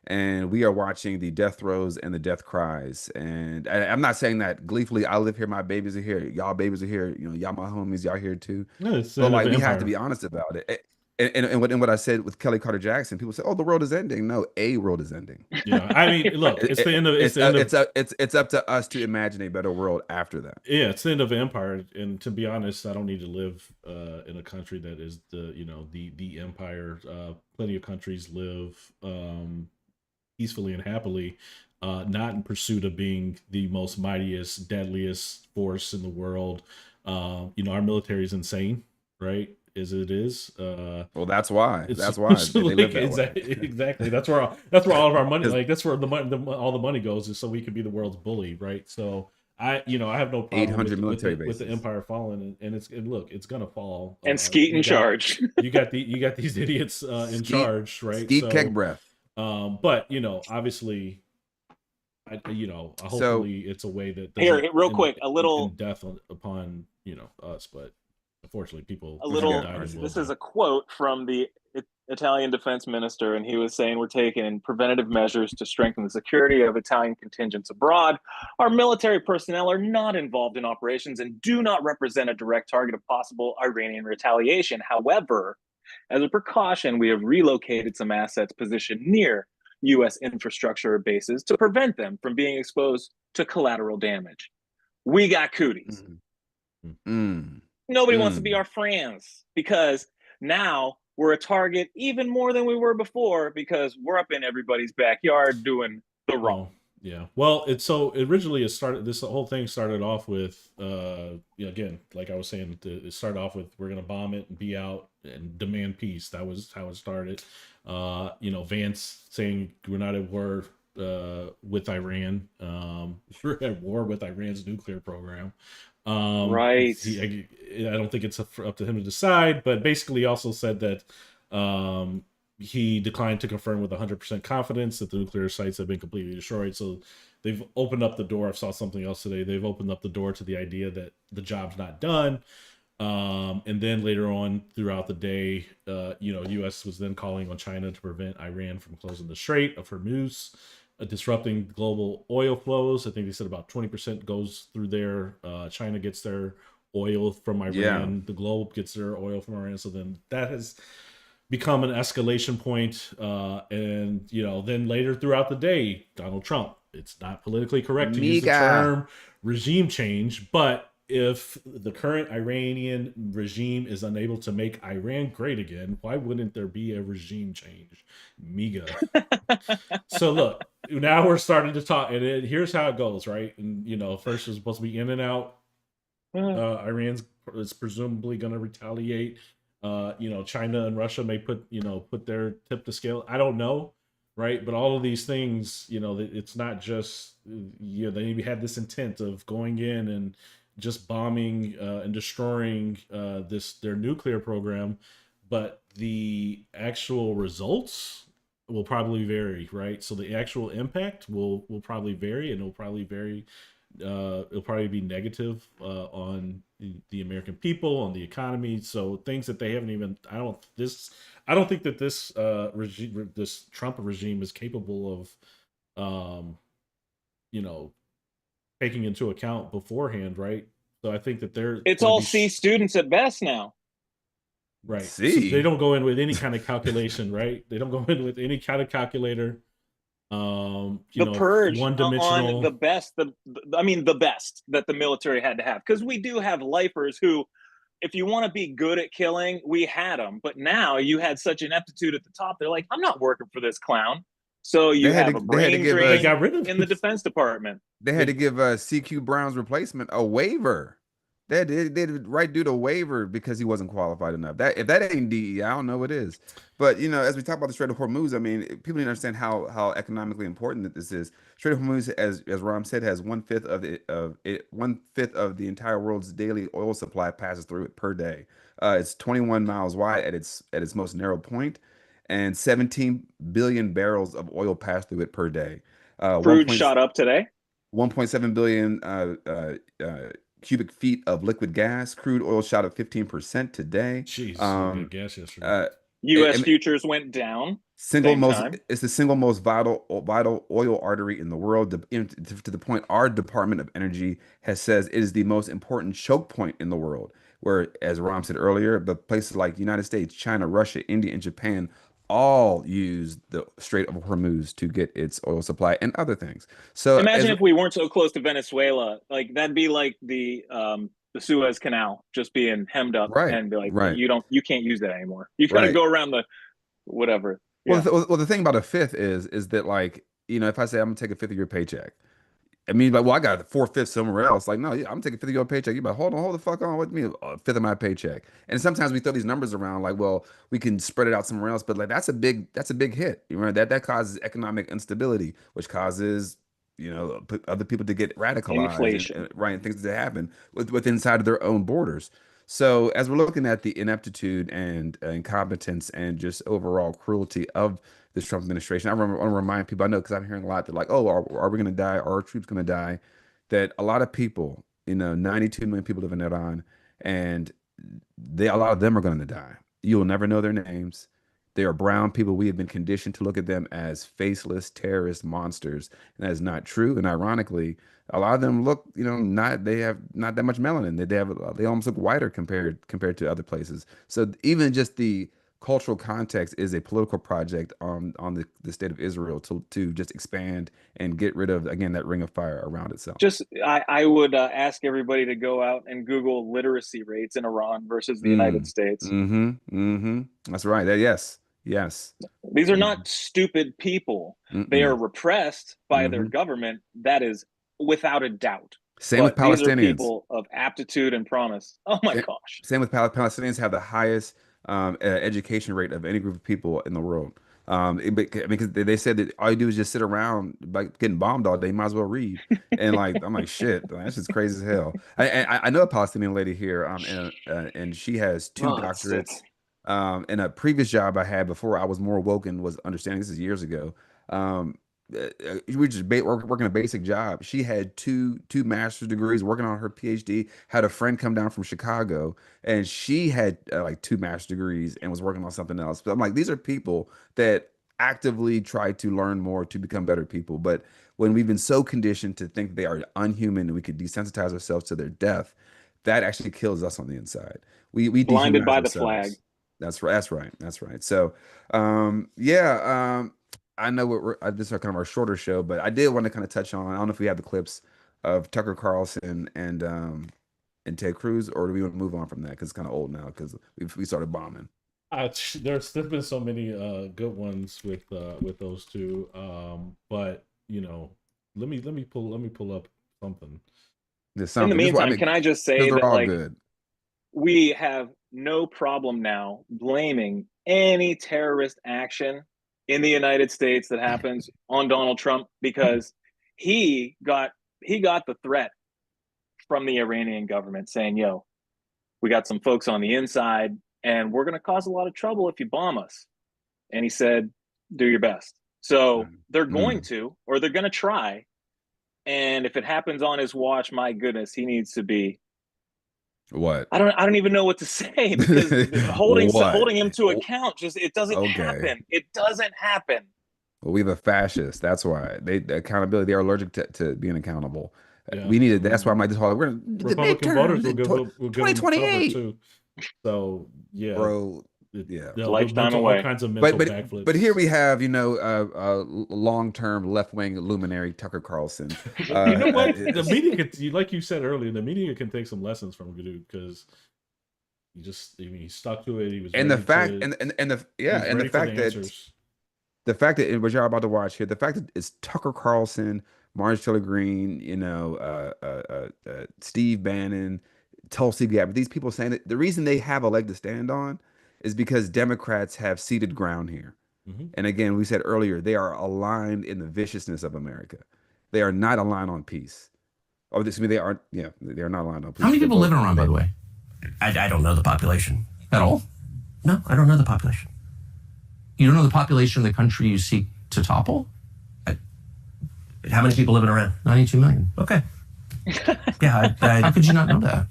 and we are watching the death throes and the death cries. And I'm not saying that gleefully. I live here, my babies are here, y'all babies are here, y'all my homies, y'all here too.
no, it's the
But
end of
like
the
we have to
empire.
be honest about it. And what I said with Kelly Carter Jackson, people say, "Oh, the world is ending." No, a world is ending.
Yeah, I mean, look,
It,
it's the
it,
end of it's
it's
the end of
it's up to us to imagine a better world after that.
yeah, it's the end of the empire. And to be honest, I don't need to live in a country that is the empire. Plenty of countries live peacefully and happily not in pursuit of being the most mightiest, deadliest force in the world. Our military is insane, right? As it is.
Well, that's why.
It's
That's why
so
they live
like
that way.
exactly. That's where all of our money,
Because
like that's where all the money goes, is so we can be the world's bully, right? So I have no problem
800 military
with the
bases.
empire falling, and look, it's gonna fall.
And Skeet in charge.
You got these idiots in
Skeet,
charge, right?
Skeet Keck
So,
breath.
but obviously,
So
hopefully it's a way that
Here,
doesn't
real quick, a little
end death upon us, but unfortunately, people
a
what you
have
little
got,
died and
Archie?
will
this is
die.
a quote from the Italian defense minister, and he was saying, we're taking preventative measures to strengthen the security of Italian contingents abroad. Our military personnel are not involved in operations and do not represent a direct target of possible Iranian retaliation. However, as a precaution, we have relocated some assets positioned near US infrastructure bases to prevent them from being exposed to collateral damage. We got cooties.
Mm, mm,
Nobody wants to be
mm.
our friends because now we're a target even more than we were before because we're up in everybody's backyard doing the wrong.
Oh, yeah. Well, originally it started. This whole thing started off with, again, like I was saying, it started off with we're gonna bomb it and be out and demand peace. That was how it started. Vance saying we're not at war with Iran. We're at war with Iran's nuclear program.
Right.
I don't think it's up to him to decide, but basically he also said that he declined to confirm with 100% confidence that the nuclear sites have been completely destroyed. So they've opened up the door. I saw something else today. They've opened up the door to the idea that the job's not done. And then later on throughout the day, U.S. was then calling on China to prevent Iran from closing the Strait of Hormuz, disrupting global oil flows. I think they said about 20% goes through there. China gets their oil from Iran.
Yeah.
The globe gets their oil from Iran. So then that has become an escalation point. And then later throughout the day, Donald Trump. It's not politically correct to use the term regime change, but if the current Iranian regime is unable to make Iran great again, why wouldn't there be a regime change? Miga. So look, now we're starting to talk, and here's how it goes, right? And first it's supposed to be in and out. Iran's is presumably going to retaliate. China and Russia may put their tip to scale. I don't know, right? But all of these things, it's not just they had this intent of going in and just bombing and destroying their nuclear program, but the actual results will probably vary, right? So the actual impact will probably vary, and it'll probably vary. It'll probably be negative on the American people, on the economy. So things that they haven't even. I don't think that this regime, this Trump regime, is capable of, taking into account beforehand, right? So I think that they're
It's
going to
all
be
C students at best now.
right. So they
See,
don't go in with any kind of calculation, right? They don't go in with any kind of calculator.
The purge
One
on
dimensional.
the best, the best that the military had to have, because we do have lifers who, if you want to be good at killing, we had them, but now you had such an aptitude at the top. They're like, I'm not working for this clown. So you have a
they had to
brain
give
They
us
drain
got rid of
in the Defense Department.
they had to give CQ Brown's replacement a waiver. They had to right dude a waiver because he wasn't qualified enough. That if that ain't DE, I don't know what is. But as we talk about the Strait of Hormuz, I mean, people need to understand how economically important that this is. Strait of Hormuz, as Ram said, has 1/5 of the entire world's daily oil supply passes through it per day. It's 21 miles wide at its most narrow point, and 17 billion barrels of oil pass through it per day.
Crude shot up today.
1.7 billion cubic feet of liquid gas. Crude oil shot up 15% today.
Jeez,
Um,
gas yesterday.
uh,
U.S.
and
futures went down.
single
Same
most
time.
It's the single most vital oil artery in the world. To the point, our Department of Energy has says it is the most important choke point in the world. Where, as Ram said earlier, the places like United States, China, Russia, India, and Japan all use the Strait of Hormuz to get its oil supply and other things. So,
Imagine if we weren't so close to Venezuela. Like that'd be like the Suez Canal just being hemmed up
right,
and be like,
right,
you can't use that anymore. You got to
right.
go around the whatever.
Well,
Yeah.
the thing about a fifth is that like if I say I'm gonna take a fifth of your paycheck, I mean, like, well, I got 4/5 somewhere else. Like, no, yeah, I'm taking 50 of your paycheck. You're like, hold the fuck on. What do you mean, a fifth of my paycheck? And sometimes we throw these numbers around, like, well, we can spread it out somewhere else, but like that's a big hit. You know, that causes economic instability, which causes, other people to get radicalized
Inflation.
right, and things that happen with inside of their own borders. So as we're looking at the ineptitude and incompetence and just overall cruelty of this Trump administration, I want to remind people, I know because I'm hearing a lot, that like, oh, are we going to die? Are our troops going to die? That a lot of people, 92 million people live in Iran, and a lot of them are going to die. You will never know their names. They are brown people. We have been conditioned to look at them as faceless terrorist monsters, and that is not true. And ironically, a lot of them look, they have not that much melanin. They almost look whiter compared to other places. So even just the cultural context is a political project on the state of Israel to just expand and get rid of, again, that ring of fire around itself.
I would ask everybody to go out and Google literacy rates in Iran versus the United States.
That's right. Yes.
These are not stupid people. They are repressed by their government. That is without a doubt.
Same with Palestinians.
These are people of aptitude and promise. Oh my gosh.
Same with Palestinians have the highest education rate of any group of people in the world. Because they said that all you do is just sit around like getting bombed all day. You might as well read. And like, I'm like, shit, that's just crazy as hell. I know a Palestinian lady here, and she has two doctorates. In a previous job I had before I was more woke and was understanding, this is years ago. We just working a basic job. She had two master's degrees, working on her PhD. Had a friend come down from Chicago, and she had like two master's degrees and was working on something else. But I'm like, these are people that actively try to learn more to become better people. But when we've been so conditioned to think they are unhuman and we could desensitize ourselves to their death, that actually kills us on the inside. We
blinded by the
ourselves.
flag.
That's right. So, I know this is kind of our shorter show, but I did want to kind of touch on. I don't know if we have the clips of Tucker Carlson and Ted Cruz, or do we want to move on from that because it's kind of old now because we started bombing.
There's been so many good ones with those two, but let me pull up something.
In the meantime, can I just say that like
good.
We have no problem now blaming any terrorist action in the United States that happens on Donald Trump because he got the threat from the Iranian government saying, yo, we got some folks on the inside and we're going to cause a lot of trouble if you bomb us. And he said, do your best. So they're going to, or they're going to try. And if it happens on his watch, my goodness, he needs to be.
What?
I don't even know what to say because holding him to account it doesn't happen. It doesn't happen.
Well, we have a fascist. That's why accountability. They are allergic to being accountable.
Yeah.
We needed. That's why I'm like this whole. We're
Republican voters will give
2028
too. So yeah,
bro. Yeah,
lifetime away.
All kinds of mental backflips.
But here we have, long-term left-wing luminary Tucker Carlson.
You know what? The media could, like you said earlier, the media can take some lessons from Dude because he stuck to it. He was
and the fact that what you're about to watch here, the fact that it's Tucker Carlson, Marjorie Taylor Greene, Steve Bannon, Tulsi Gabbard, these people saying that the reason they have a leg to stand on is because Democrats have ceded ground here. And again, we said earlier, they are aligned in the viciousness of America. They are not aligned on peace. They are not aligned on peace.
How many people live in Iran, by the way? I don't know the population. At all? No, I don't know the population. You don't know the population of the country you seek to topple? How many people live in Iran? 92 million. Okay. Yeah, how could you not know that?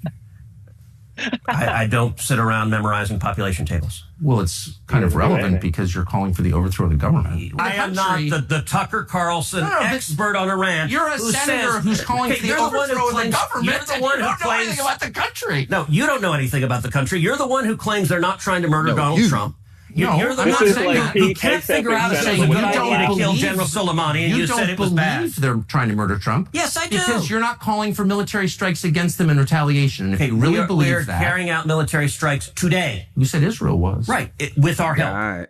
I don't sit around memorizing population tables. Well, it's kind of relevant because you're calling for the overthrow of the government. I am not the Tucker Carlson expert on Iran. You're a senator who's calling for the overthrow of the government. You're the one who don't know anything about the country. No, you don't know anything about the country. You're the one who claims they're not trying to murder Donald Trump. You're the one who can't figure out a good idea to kill General Soleimani, and you said it was bad. You don't believe they're trying to murder Trump? Yes, I do. Because you're not calling for military strikes against them in retaliation. And if you really believe that... We're carrying out military strikes today. You said Israel was. Right, with our help.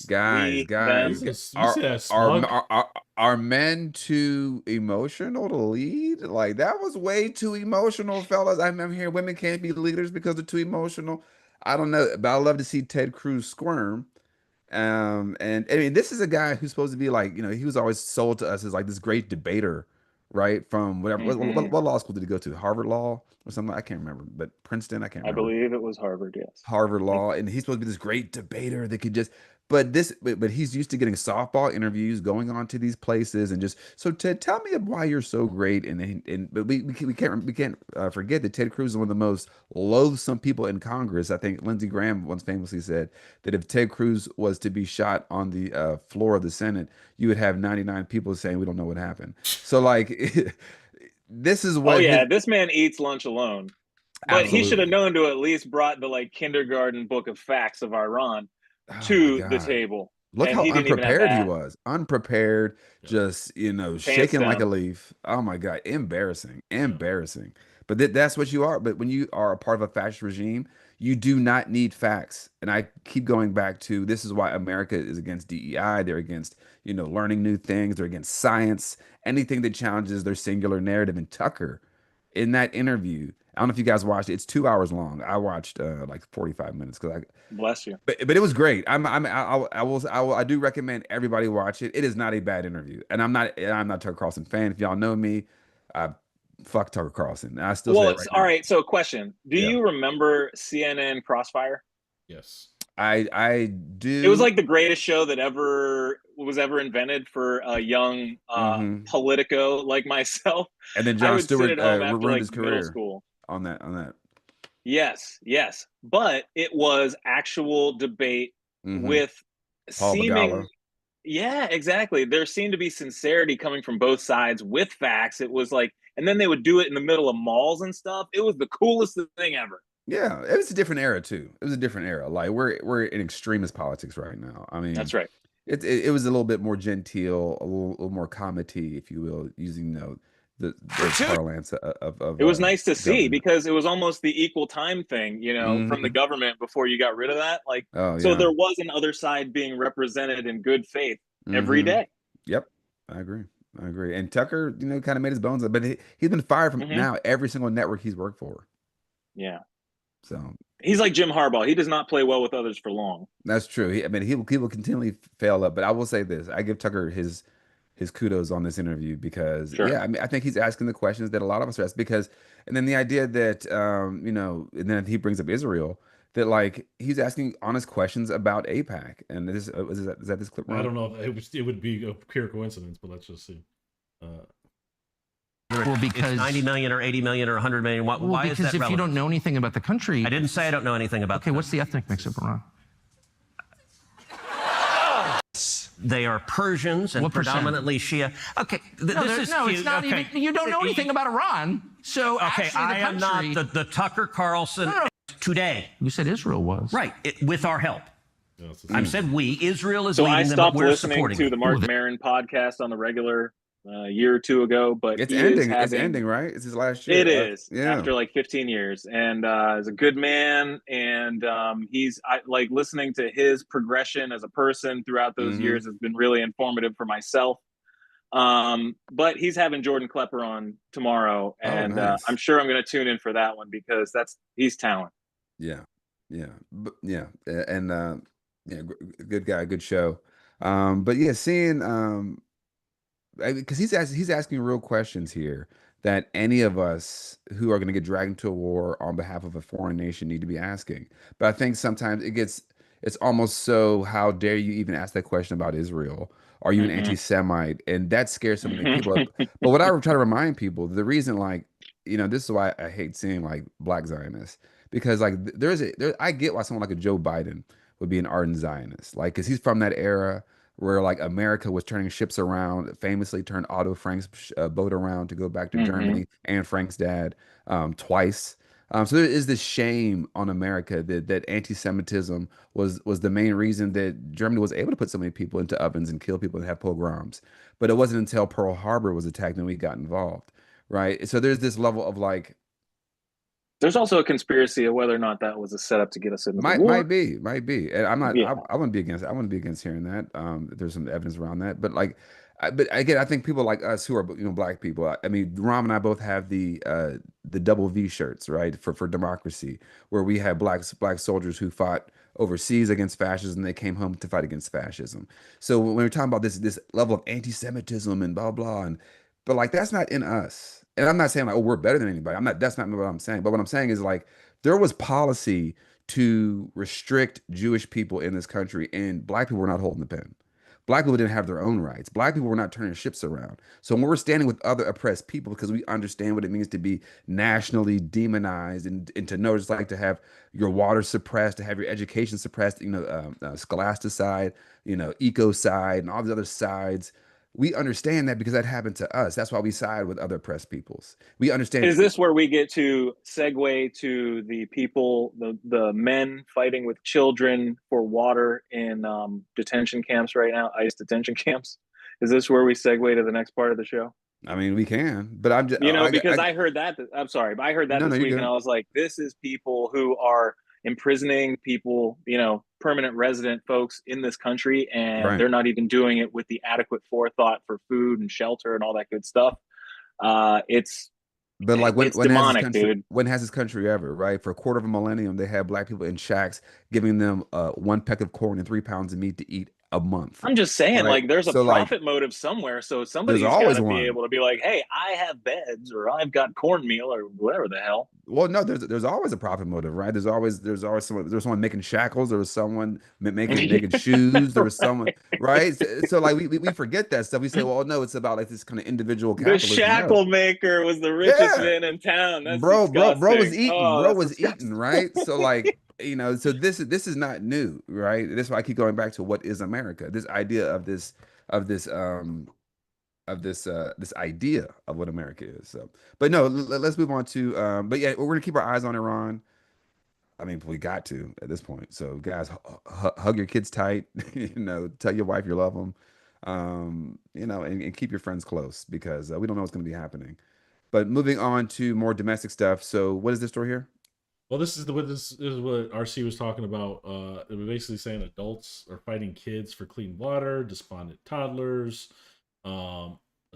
Guys,
we, them.
guys,
You
are
see that
are
smug?
are men too emotional to lead? Like that was way too emotional, fellas. I'm hearing women can't be leaders because they're too emotional. I don't know, but I love to see Ted Cruz squirm. And I mean, this is a guy who's supposed to be like, he was always sold to us as like this great debater, right? From whatever,
Hmm.
what law school did he go to? Harvard Law or something? I can't remember, but Princeton, I can't
I
remember.
believe it was Harvard. Yes.
Harvard Law, and he's supposed to be this great debater that could just. But he's used to getting softball interviews, going on to these places, and just so Ted, tell me why you're so great. And but we can't forget that Ted Cruz is one of the most loathsome people in Congress. I think Lindsey Graham once famously said that if Ted Cruz was to be shot on the floor of the Senate, you would have 99 people saying we don't know what happened. So like, this is
Oh
what
yeah,
his
this man eats lunch alone. But he should have
absolutely.
known to at least brought the like kindergarten book of facts of Iran
Oh my
to the
God.
table,
Look
and
how
he didn't even have
unprepared he
that.
was. Unprepared,
Yeah.
just,
Pants
shaking like a
down.
leaf. Oh my God. Embarrassing.
Yeah.
Embarrassing. But that's what you are. But when you are a part of a fascist regime, you do not need facts. And I keep going back to this is why America is against DEI. They're against, learning new things. They're against science, anything that challenges their singular narrative. And Tucker, in that interview, I don't know if you guys watched it. It's 2 hours long. I watched like 45 minutes because
Bless you.
but it was great. I do recommend everybody watch it. It is not a bad interview, and I'm not Tucker Carlson fan. If y'all know me, I fuck Tucker Carlson. And I still say
Well,
that
it's
right
all
now.
right. So, question: do
Yeah,
you remember CNN Crossfire?
Yes.
I
It was
do.
like the greatest show that ever invented for a young
Hmm.
politico like myself.
And then
I
John
would sit
Stewart
at home after
ruined
like
his
middle
career
school.
on that.
Yes, yes. But it was actual debate
Hmm.
with
Paul
seeming,
Begala.
yeah, exactly. There seemed to be sincerity coming from both sides with facts. It was like, and then they would do it in the middle of malls and stuff. It was the coolest thing ever.
Yeah, it was a different era too. It was a different era. Like we're in extremist politics right now. I mean,
That's right.
it was a little bit more genteel, a little more comedy, if you will, using the parlance of
It was nice to see
government.
because it was almost the equal time thing, from the
Hmm.
government before you got rid of that. Like,
Oh
so
yeah.
there was an other side being represented in good faith every
Hmm.
day.
Yep. I agree. I agree. And Tucker, kind of made his bones, but he's been fired from
Hmm.
now every single network he's worked for.
Yeah.
So
He's like Jim Harbaugh. He does not play well with others for long.
that's true. I mean, he will continually fail up, but I will say this: I give Tucker his kudos on this interview because
Sure.
yeah, I mean, I think he's asking the questions that a lot of us are asking because, and then the idea that and then he brings up Israel that like he's asking honest questions about APAC, and is that this clip
I
wrong?
don't know. It would be a pure coincidence, but let's just see. Uh,
Well, because it's 90 million or 80 million or 100 million. Why is that relevant? Because if you don't know anything about the country, I didn't say I don't know anything about. Okay, what's the ethnic mix of Iran? They are Persians and predominantly Shia. Okay, this is cute. It's not even. You don't know anything about Iran, so okay. I am not the Tucker Carlson today. You said Israel was right with our help.
yeah, it's
I said we. Israel is
So I
leading them, but
stopped
we're
listening
supporting
to
them.
the Mark Maron podcast on the regular a year or two ago, but
It's
he is
ending. It's
having.
ending, right? It's his last
It
year.
is
Yeah.
after like 15 years, and is a good man, and like listening to his progression as a person throughout those
Hmm.
years has been really informative for myself. But he's having Jordan Klepper on tomorrow,
Oh,
and I'm
nice.
sure I'm going to tune in for that one because he's talent.
Yeah. Yeah. Yeah. And yeah, good guy, good show. But yeah, seeing because he's asking real questions here that any of us who are going to get dragged into a war on behalf of a foreign nation need to be asking. But I think sometimes it's almost so how dare you even ask that question about Israel? Are you an
Mm-hmm.
anti-Semite? And that scares so many people. But what I would try to remind people, the reason like, this is why I hate seeing like black Zionists because like I get why someone like a Joe Biden would be an ardent Zionist, like because he's from that era where like America was turning ships around, famously turned Otto Frank's boat around to go back to
Mm-hmm.
Germany and Frank's dad twice. So there is this shame on America that anti-Semitism was the main reason that Germany was able to put so many people into ovens and kill people and have pogroms. But it wasn't until Pearl Harbor was attacked and we got involved, right? So there's this level of like
There's also a conspiracy of whether or not that was a setup to get us into the
Might
war.
might be, and I'm not.
Yeah.
I wouldn't be against. I wouldn't be against hearing that. There's some evidence around that, but like, but again, I think people like us who are black people. I mean, Ram and I both have the double V shirts, right, for democracy, where we have black soldiers who fought overseas against fascism, and they came home to fight against fascism. So when we're talking about this level of anti-Semitism and blah blah, and but like that's not in us. And I'm not saying like, oh, we're better than anybody. I'm not. That's not what I'm saying. But what I'm saying is like there was policy to restrict Jewish people in this country, and black people were not holding the pen. Black people didn't have their own rights. Black people were not turning ships around. So when we're standing with other oppressed people, because we understand what it means to be nationally demonized and to know what it's like to have your water suppressed, to have your education suppressed, scholasticide, ecocide, and all these other sides. We understand that because that happened to us. That's why we side with other oppressed peoples. We understand.
Is this where we get to segue to the people, the men fighting with children for water in detention camps right now, ICE detention camps? Is this where we segue to the next part of the show?
I mean, we can, but I'm just,
Because I heard that. I'm sorry, but I heard that
no, no,
this
you're
week, and
good.
I was like, this is people who are imprisoning people, permanent resident folks in this country, and
Right.
they're not even doing it with the adequate forethought for food and shelter and all that good stuff. It's
But like
it's demonic, dude.
when has this country ever, right? For a quarter of a millennium, they had black people in shacks giving them one peck of corn and 3 pounds of meat to eat a month,
I'm just saying,
right?
like, there's a
So like,
profit motive somewhere. So
there's
somebody's got
always
to be
one.
able to be like, hey, I have beds, or I've got cornmeal, or whatever the hell.
Well, no, there's always a profit motive, right? There's always someone making shackles. There was someone making shoes. There was someone, right? So like we forget that stuff. We say, well, no, it's about like this kind of individual
The
capitalism. No,
shackle maker was the richest
yeah,
man in town. That's
bro was
disgusting.
eating,
Oh,
bro
that's
was eating,
disgusting.
right? So like, so this is not new, right? That's why I keep going back to what is America. This idea of this this idea of what America is. So, but no, let's move on to but yeah, we're gonna keep our eyes on Iran. I mean, we got to at this point. So, guys, hug your kids tight. Tell your wife you love them. And keep your friends close because we don't know what's going to be happening. But moving on to more domestic stuff. So, what is this story here?
Well, this is what RC was talking about. It was basically saying adults are fighting kids for clean water, despondent toddlers, a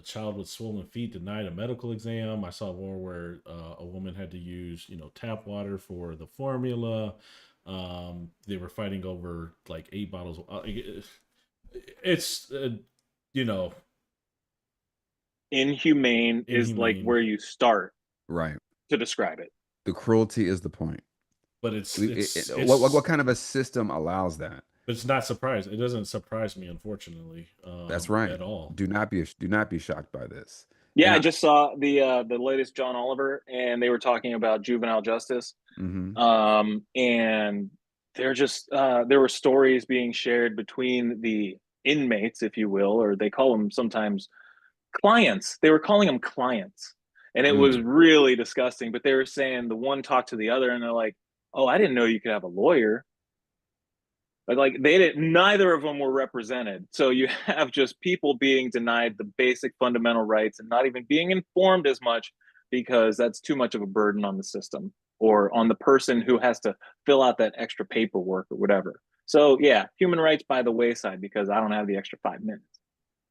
child with swollen feet denied a medical exam. I saw one where a woman had to use tap water for the formula. They were fighting over like 8 bottles. It's you know
Inhumane is like
inhumane,
where you start
Right.
to describe it.
The cruelty is the point.
but it's
We,
it's
what
it's
kind of a system allows that?
it's not surprising. It doesn't surprise me, unfortunately,
That's right.
at all.
Do not be shocked by this.
Yeah,
And
I
I,
just saw the latest John Oliver, and they were talking about juvenile justice.
mhm.
And there were stories being shared between the inmates, if you will, or they call them sometimes clients. They were calling them clients, and it was
Mm.
really disgusting. But they were saying the one talked to the other, and they're like, "Oh, I didn't know you could have a lawyer." Like they didn't. Neither of them were represented. So you have just people being denied the basic fundamental rights and not even being informed as much because that's too much of a burden on the system or on the person who has to fill out that extra paperwork or whatever. So yeah, human rights by the wayside because I don't have the extra 5 minutes.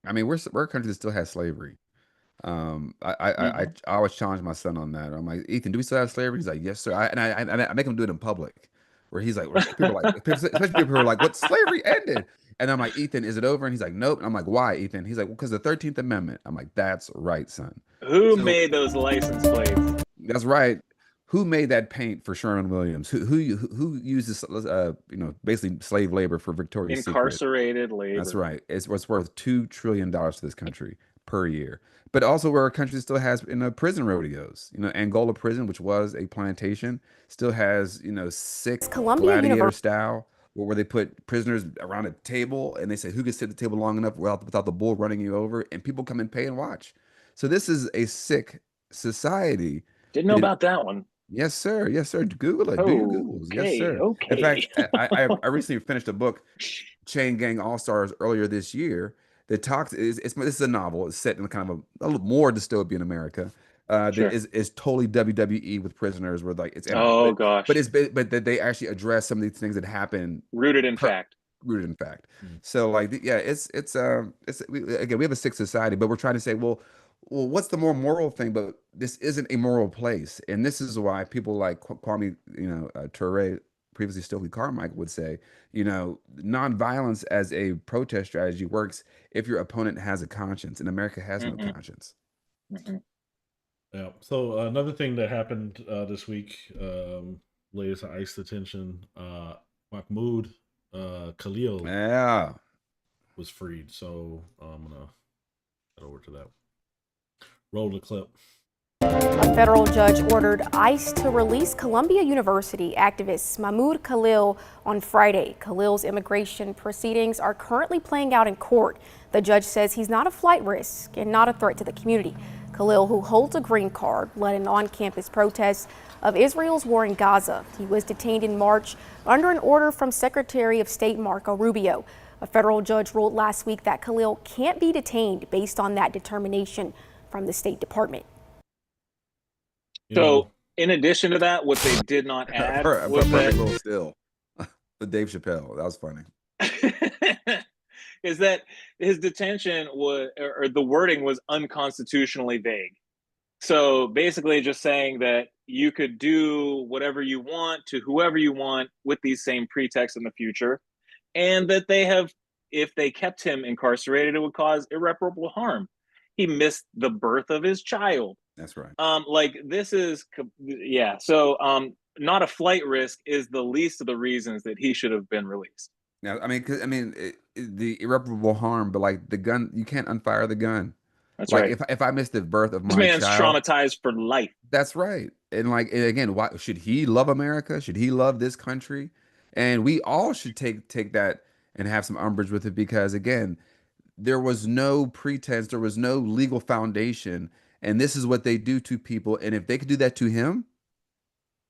I mean, we're a country that still has slavery. I always challenge my son on that. I'm like, Ethan, do we still have slavery? He's like, yes, sir. I make him do it in public, where he's like, where people are like, especially people who are like, what slavery ended? And I'm like, Ethan, is it over? And he's like, nope. And I'm like, why, Ethan? He's like, well, because the 13th Amendment. I'm like, that's right, son.
Who
So
made those license plates?
that's right. Who made that paint for Sherman Williams? Who uses basically slave labor for Victoria's Secret?
Incarcerated
That's
labor.
right. It's what's worth $2 trillion to this country per year. But also where our country still has prison rodeos. Angola prison, which was a plantation, still has, sick
Columbia
gladiator
University.
style where they put prisoners around a table and they say who can sit at the table long enough without the bull running you over, and people come and pay and watch. So this is a sick society.
Didn't know
That
about that one.
Yes, sir. Yes, sir. Google it. Do your Googles. Yes,
Okay,
sir. In
okay.
fact, I recently finished a book, Chain Gang All Stars, earlier this year. That talks is this is a novel. It's set in kind of a little more dystopian America. that
Sure.
is totally WWE with prisoners, where like it's
Oh
but
gosh.
but that they actually address some of these things that happen
Rooted in
per
fact.
rooted in fact.
Mm.
So like yeah, again, we have a sick society, but we're trying to say, well, what's the more moral thing? But this isn't a moral place, and this is why people like Kwame, Ture, previously Stokely Carmichael would say, nonviolence as a protest strategy works if your opponent has a conscience, and America has no
Mm-mm,
conscience.
mm-mm.
Yeah. So another thing that happened this week, latest ICE detention, Mahmoud Khalil
Yeah.
was freed. So I'm gonna head over to that. Roll the clip.
A federal judge ordered ICE to release Columbia University activist Mahmoud Khalil on Friday. Khalil's immigration proceedings are currently playing out in court. The judge says he's not a flight risk and not a threat to the community. Khalil, who holds a green card, led an on-campus protest of Israel's war in Gaza. He was detained in March under an order from Secretary of State Marco Rubio. A federal judge ruled last week that Khalil can't be detained based on that determination from the State Department.
So, in addition to that, what they did not add was
perfect
that
little still. The Dave Chappelle. That was funny.
is that his detention was, or the wording was unconstitutionally vague. So basically, just saying that you could do whatever you want to whoever you want with these same pretexts in the future, and that if they kept him incarcerated, it would cause irreparable harm. He missed the birth of his child.
That's right.
Like this is, yeah. So, not a flight risk is the least of the reasons that he should have been released.
Now, the irreparable harm, but like the gun, you can't unfire the gun.
That's
Like
right.
if I miss the birth of
This
my
man's
child,
traumatized for life.
that's right. And like and again, why should he love America? Should he love this country? And we all should take that and have some umbrage with it because again, there was no pretense, there was no legal foundation, and this is what they do to people. And if they could do that to him,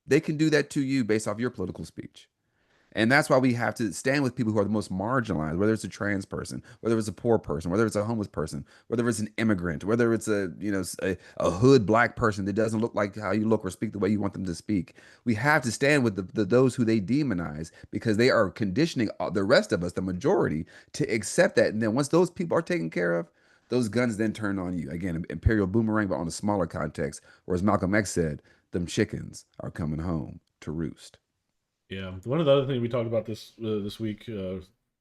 they can do that to you based off your political speech. And that's why we have to stand with people who are the most marginalized, whether it's a trans person, whether it's a poor person, whether it's a homeless person, whether it's an immigrant, whether it's a hood black person that doesn't look like how you look or speak the way you want them to speak. We have to stand with those who they demonize because they are conditioning the rest of us, the majority, to accept that. And then once those people are taken care of, those guns then turn on you. Again, imperial boomerang, but on a smaller context. Or as Malcolm X said, them chickens are coming home to roost.
Yeah, one of the other things we talked about this week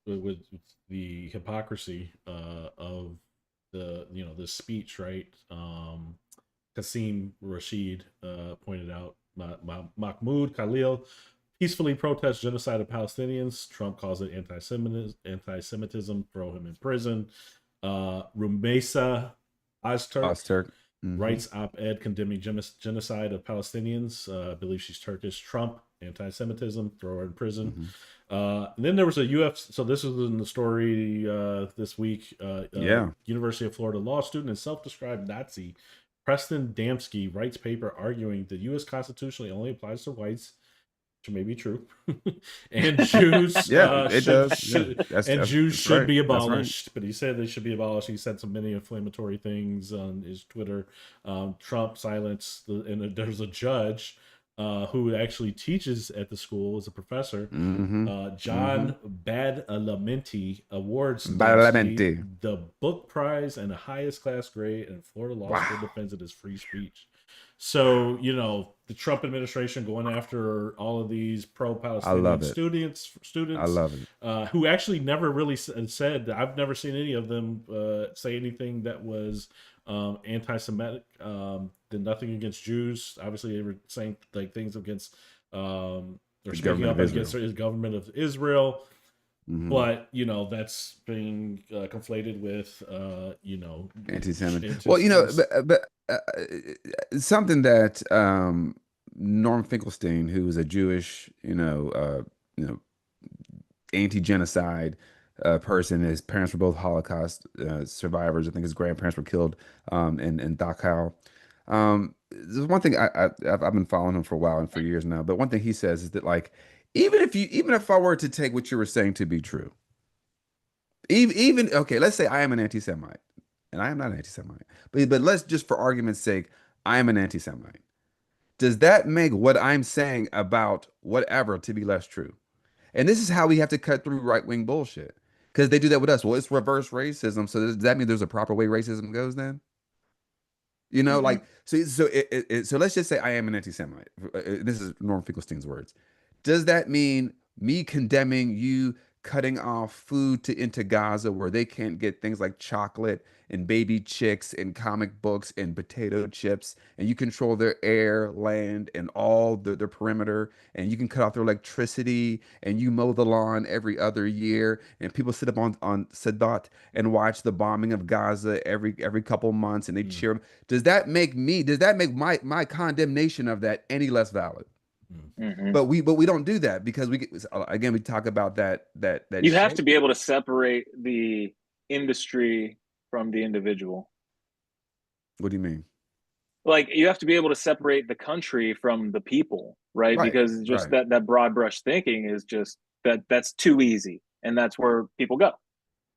with the hypocrisy of this speech, right? Qasim Rashid pointed out Mahmoud Khalil peacefully protests genocide of Palestinians. Trump calls it anti-Semitism. Throw him in prison. Rumeysa Ozturk writes op-ed condemning genocide of Palestinians. I believe she's Turkish. Trump, anti-Semitism, throw her in prison. And then there was a UFC. So this was in the story this week. University of Florida law student and self-described Nazi Preston Damsky writes paper arguing the U.S. constitutionally only applies to whites, which may be true, and Jews. Jews should be abolished. Right. But he said they should be abolished. He said some many inflammatory things on his Twitter. Trump silenced, and there's a judge who actually teaches at the school as a professor. John Badalamenti awards the book prize and the highest class grade in Florida law school defends it as free speech. So, the Trump administration going after all of these pro-Palestinian students. I love it. Who actually never really said, I've never seen any of them say anything that was anti-Semitic. Did nothing against Jews. Obviously, they were saying like things against or speaking up against the government of Israel. But that's being conflated with
anti-Semitism. Well, but something that Norm Finkelstein, who was a Jewish, anti-genocide person. His parents were both Holocaust survivors. I think his grandparents were killed in Dachau. There's one thing I've been following him for a while and for years now. But one thing he says is that like even if I were to take what you were saying to be true, even okay, let's say I am an anti-Semite, and I am not an anti-Semite, but let's just for argument's sake I am an anti-Semite. Does that make what I'm saying about whatever to be less true? And this is how we have to cut through right-wing bullshit. Because they do that with us. Well, it's reverse racism. So does that mean there's a proper way racism goes then? You know,
Mm-hmm.
like so let's just say I am an anti-Semite. This is Norm Finkelstein's words. Does that mean me condemning you cutting off food to into Gaza where they can't get things like chocolate and baby chicks and comic books and potato chips, and you control their air, land, and all their perimeter, and you can cut off their electricity, and you mow the lawn every other year, and people sit up on Sadat and watch the bombing of Gaza every couple months, and they cheer them. Does that make my condemnation of that any less valid?
Mm-hmm.
But we don't do that because again we talk about that
You have
shape.
to be able to separate the industry from the individual.
What do you mean?
Like you have to be able to separate the country from the people, right?
Right,
Because just
right.
that broad brush thinking is just that's too easy, and that's where people go.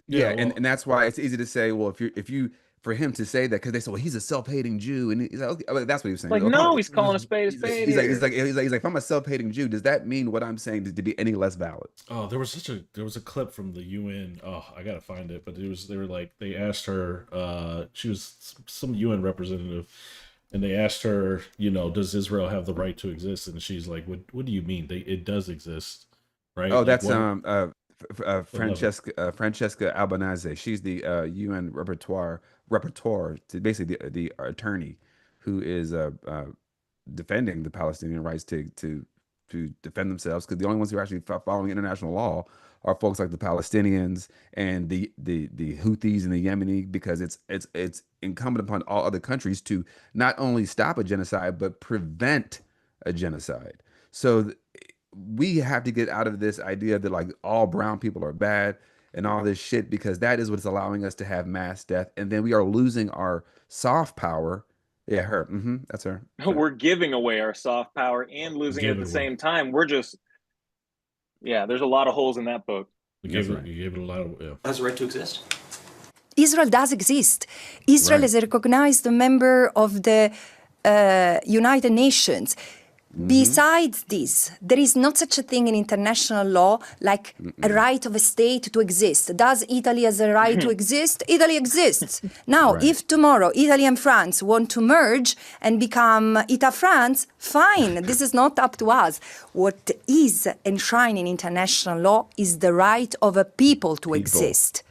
Yeah,
Yeah, and
well,
that's why it's easy to say, well, if you for him to say that because they say, well, he's a self-hating Jew, and he's like, okay, well, that's what he was saying.
Like,
Well, if I'm,
no, he's calling a spade a spade here.
if I'm a self-hating Jew, does that mean what I'm saying to be any less valid?
oh, there was a clip from the UN. Oh, I gotta find it, but they asked her. She was some UN representative, and they asked her, does Israel have the right to exist? And she's like, what do you mean? It does exist, right?
Oh,
Like
that's
what? What level?
Francesca Albanese. She's the UN rapporteur to basically the attorney who is defending the Palestinian rights to defend themselves because the only ones who are actually following international law are folks like the Palestinians and the Houthis and the Yemeni because it's incumbent upon all other countries to not only stop a genocide but prevent a genocide. So we have to get out of this idea that like all brown people are bad and all this shit because that is what's allowing us to have mass death and then we are losing our soft power. Yeah, her. That's her. So,
We're giving away our soft power and losing it
Gave
at
it
the
away.
same time. We're just, yeah, there's a lot of holes in that book.
that's right.
You gave it a lot of. Yeah.
Has a right to exist.
Israel does exist. Israel
Right.
is a recognized member of the United Nations. Besides this, there is not such a thing in international law like a right of a state to exist. Does Italy has a right to exist? Italy exists. Now,
Right.
if tomorrow Italy and France want to merge and become Ita France, fine. This is not up to us. What is enshrined in international law is the right of a people to exist.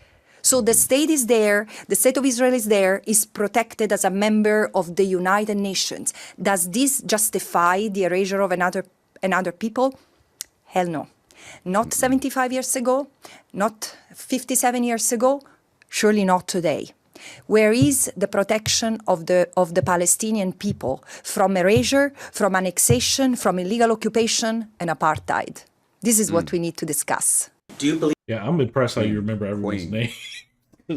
So the state is there, the state of Israel is there, is protected as a member of the United Nations. Does this justify the erasure of another people? Hell no. Not 75 years ago, not 57 years ago, surely not today. Where is the protection of the Palestinian people from erasure, from annexation, from illegal occupation and apartheid? This is what we need to discuss.
Do you believe
Yeah, I'm impressed how you remember everyone's
Queen.
name.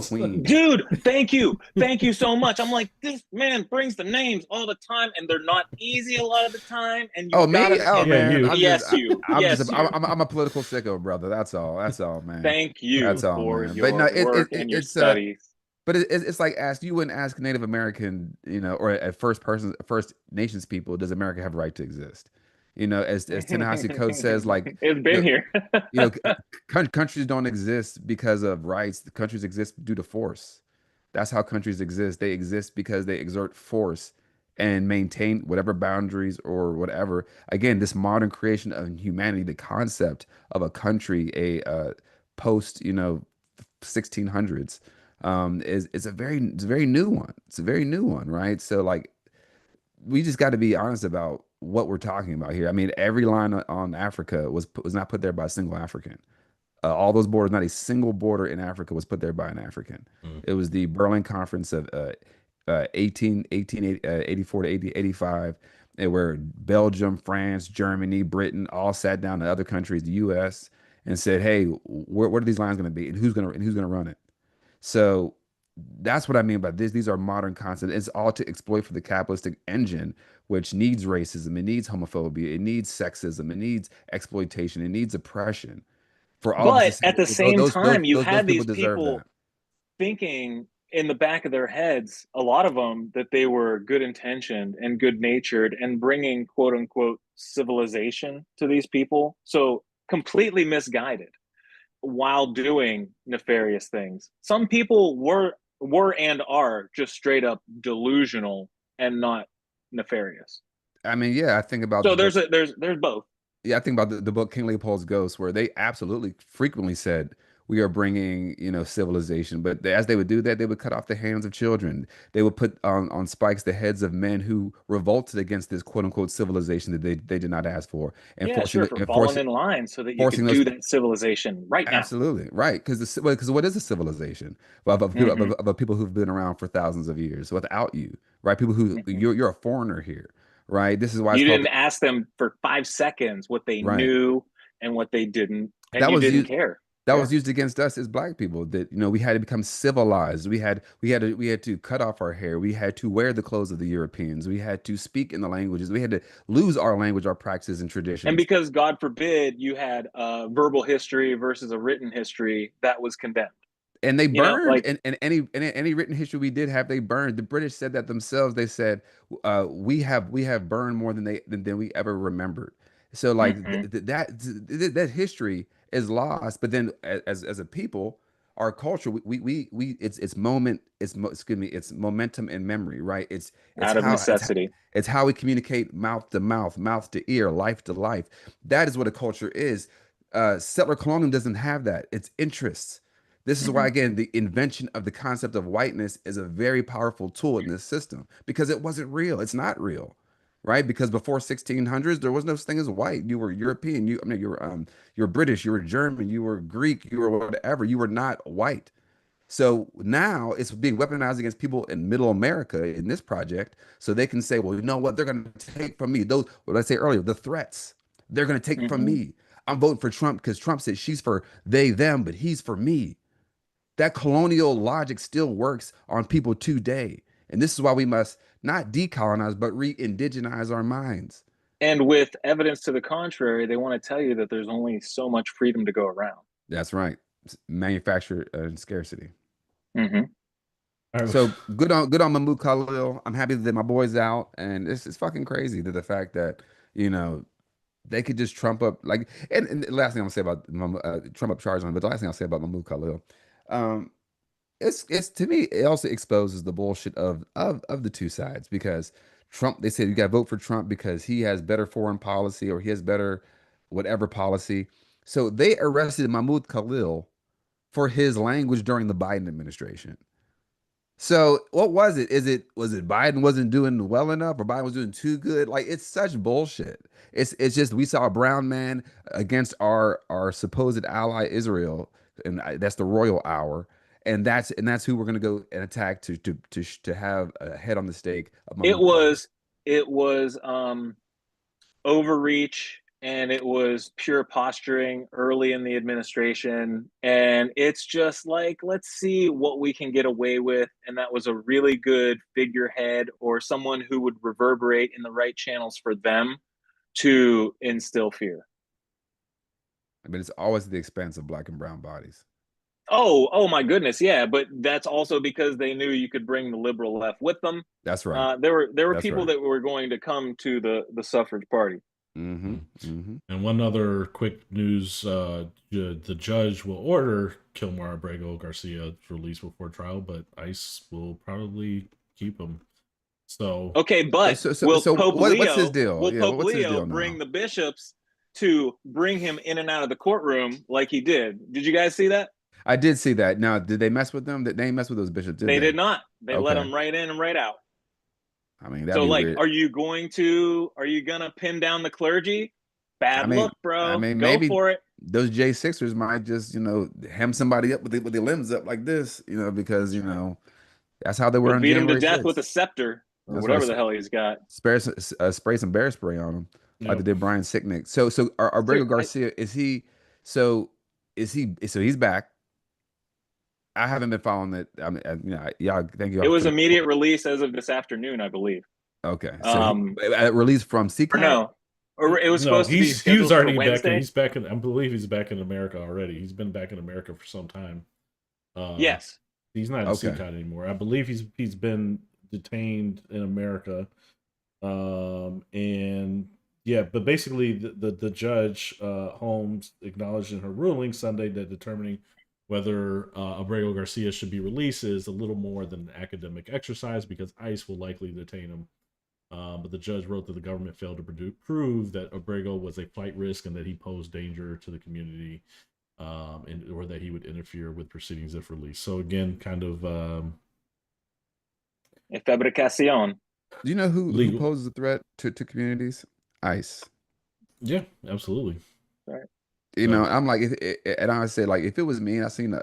Queen.
Dude, thank you. Thank you so much. I'm like, this man brings the names all the time, and they're not easy a lot of the time. And you
Oh, me?
gotta
Oh,
Yeah,
man.
you.
Yes, you.
I'm
Yes,
just,
you.
I'm a political sicko, brother. That's all, man.
Thank you
That's all,
for
man.
your
But no,
work and your
it's
studies.
but it's like you wouldn't ask Native American, or at First Nations people, does America have a right to exist? As Ta-Nehisi Coates says, like,
It's been here.
countries don't exist because of rights. The countries exist due to force. That's how countries exist. They exist because they exert force and maintain whatever boundaries or whatever. Again, this modern creation of humanity, the concept of a country, a post, 1600s, is it's a very new one. It's a very new one, right? So like, we just got to be honest about what we're talking about here. I mean, every line on Africa was not put there by a single African. All those borders, not a single border in Africa was put there by an African. It was the Berlin Conference of 1884 to 85, where Belgium, France, Germany, Britain all sat down to other countries, the U.S., and said, "Hey, what are these lines going to be, and who's going to run it?" So that's what I mean by this. These are modern concepts. It's all to exploit for the capitalistic engine, which needs racism, it needs homophobia, it needs sexism, it needs exploitation, it needs oppression. For all of us to
But
say,
at the same time, you
those
had
people
these
deserve
people
that.
thinking in the back of their heads, a lot of them, that they were good intentioned and good natured and bringing quote unquote civilization to these people. So completely misguided while doing nefarious things. Some people were and are just straight up delusional and not nefarious.
I mean, yeah, I think about
So
the book.
there's both.
Yeah, I think about the book King Leopold's Ghost, where they absolutely frequently said we are bringing, civilization. But as they would do that, they would cut off the hands of children. They would put on spikes the heads of men who revolted against this quote unquote civilization that they did not ask for, and
Yeah, sure, for falling in line so that you
forcing
could
those.
do that civilization right now.
Absolutely right, because what is a civilization? Well, of a people who've been around for thousands of years without you, right? People who you're a foreigner here, right? This is why it's
You
called
didn't ask them for 5 seconds what they
right.
knew and what they didn't, and
That
you
was
didn't
used.
care.
That
Yeah.
was used against us as black people. That we had to become civilized. We had to cut off our hair. We had to wear the clothes of the Europeans. We had to speak in the languages. We had to lose our language, our practices, and
And
traditions.
because God forbid you had a verbal history versus a written history, that was condemned.
And they
You know,
burned,
like,
and any written history we did have, they burned. The British said that themselves. They said, we have burned more than we ever remembered. So like that history is lost. But then as a people, our culture, it's momentum and memory, right? It's
out of
how
necessity.
it's how we communicate mouth to mouth, mouth to ear, life to life. That is what a culture is. Settler colonialism doesn't have that. It's interests. This is why, again, the invention of the concept of whiteness is a very powerful tool in this system, because it wasn't real. It's not real, right? Because before 1600s, there was no such thing as white. You were European. You were British. You were German. You were Greek. You were whatever. You were not white. So now it's being weaponized against people in Middle America in this project, so they can say, well, you know what? They're going to take from me those. What I say earlier, the threats. They're going to take from me. I'm voting for Trump because Trump said she's for they them, but he's for me. That colonial logic still works on people today. And this is why we must not decolonize, but re-indigenize our minds.
And with evidence to the contrary, they want to tell you that there's only so much freedom to go around.
That's right. Manufacture and scarcity.
Mm-hmm.
So good on Mahmoud Khalil. I'm happy that my boy's out. And it's fucking crazy that the fact that, they could just trump up and the last thing I'm gonna say about Trump up charge on, but the last thing I'll say about Mahmoud Khalil, it's to me, it also exposes the bullshit of the two sides, because Trump, they said you got to vote for Trump because he has better foreign policy or he has better whatever policy. So they arrested Mahmoud Khalil for his language during the Biden administration. So what was it? Was it Biden wasn't doing well enough, or Biden was doing too good? Like, it's such bullshit. It's just, we saw a brown man against our supposed ally Israel, and that's the royal hour, and that's who we're gonna go and attack to have a head on the stake of
It
Mahmoud Khalil.
was overreach, and it was pure posturing early in the administration, and it's just like, let's see what we can get away with. And that was a really good figurehead, or someone who would reverberate in the right channels for them to instill fear.
But it's always at the expense of black and brown bodies.
Oh my goodness, yeah. But that's also because they knew you could bring the liberal left with them.
That's right.
There were
That's
people
right.
that were going to come to the suffrage party.
And one other quick news: the judge will order Kilmar Abrego Garcia's release before trial, but ICE will probably keep him. So
okay, but will Pope Leo,
what's his deal?
Will Pope
what's his
Leo
deal
bring
now?
the bishops to bring him in and out of the courtroom like he did? Did you guys see that?
I did see that. Now, did they mess with them? They didn't mess with those bishops, did
They did not. They let
Okay.
them right in and right out.
I mean, that'd
So
be
like,
weird.
are you gonna pin down the clergy? Bad look, bro.
I mean,
Go
maybe
for it.
those J6ers might just, hem somebody up with their limbs up like this, because, that's how they were
He'll
on
beat him to
January
death
6th.
with a scepter or
That's
whatever
right.
the hell he's got.
Spray some bear spray on him, like they
Yep.
did Brian Sicknick. So Abrego Garcia, so he's back. I haven't been following it. I mean, yeah, thank you.
It was immediate release as of this afternoon, I believe.
Okay. So released from
Or
CCAT?
no, or it was
no,
supposed to be
he
scheduled
was already
for
back.
Wednesday.
He's back in. I believe he's back in America already. He's been back in America for some time.
Yes.
He's not in
Okay.
CCOT anymore. I believe he's been detained in America. And yeah, but basically the judge Holmes acknowledged in her ruling Sunday that determining whether Abrego Garcia should be released is a little more than an academic exercise because ICE will likely detain him. But the judge wrote that the government failed to prove that Abrego was a flight risk and that he posed danger to the community, or that he would interfere with proceedings if released. So again, kind of
fabricación.
Do you know who
Legal.
poses a threat to communities? ICE.
Yeah, absolutely.
Right.
You know, I'm like, and I said, like, if it was me, and I seen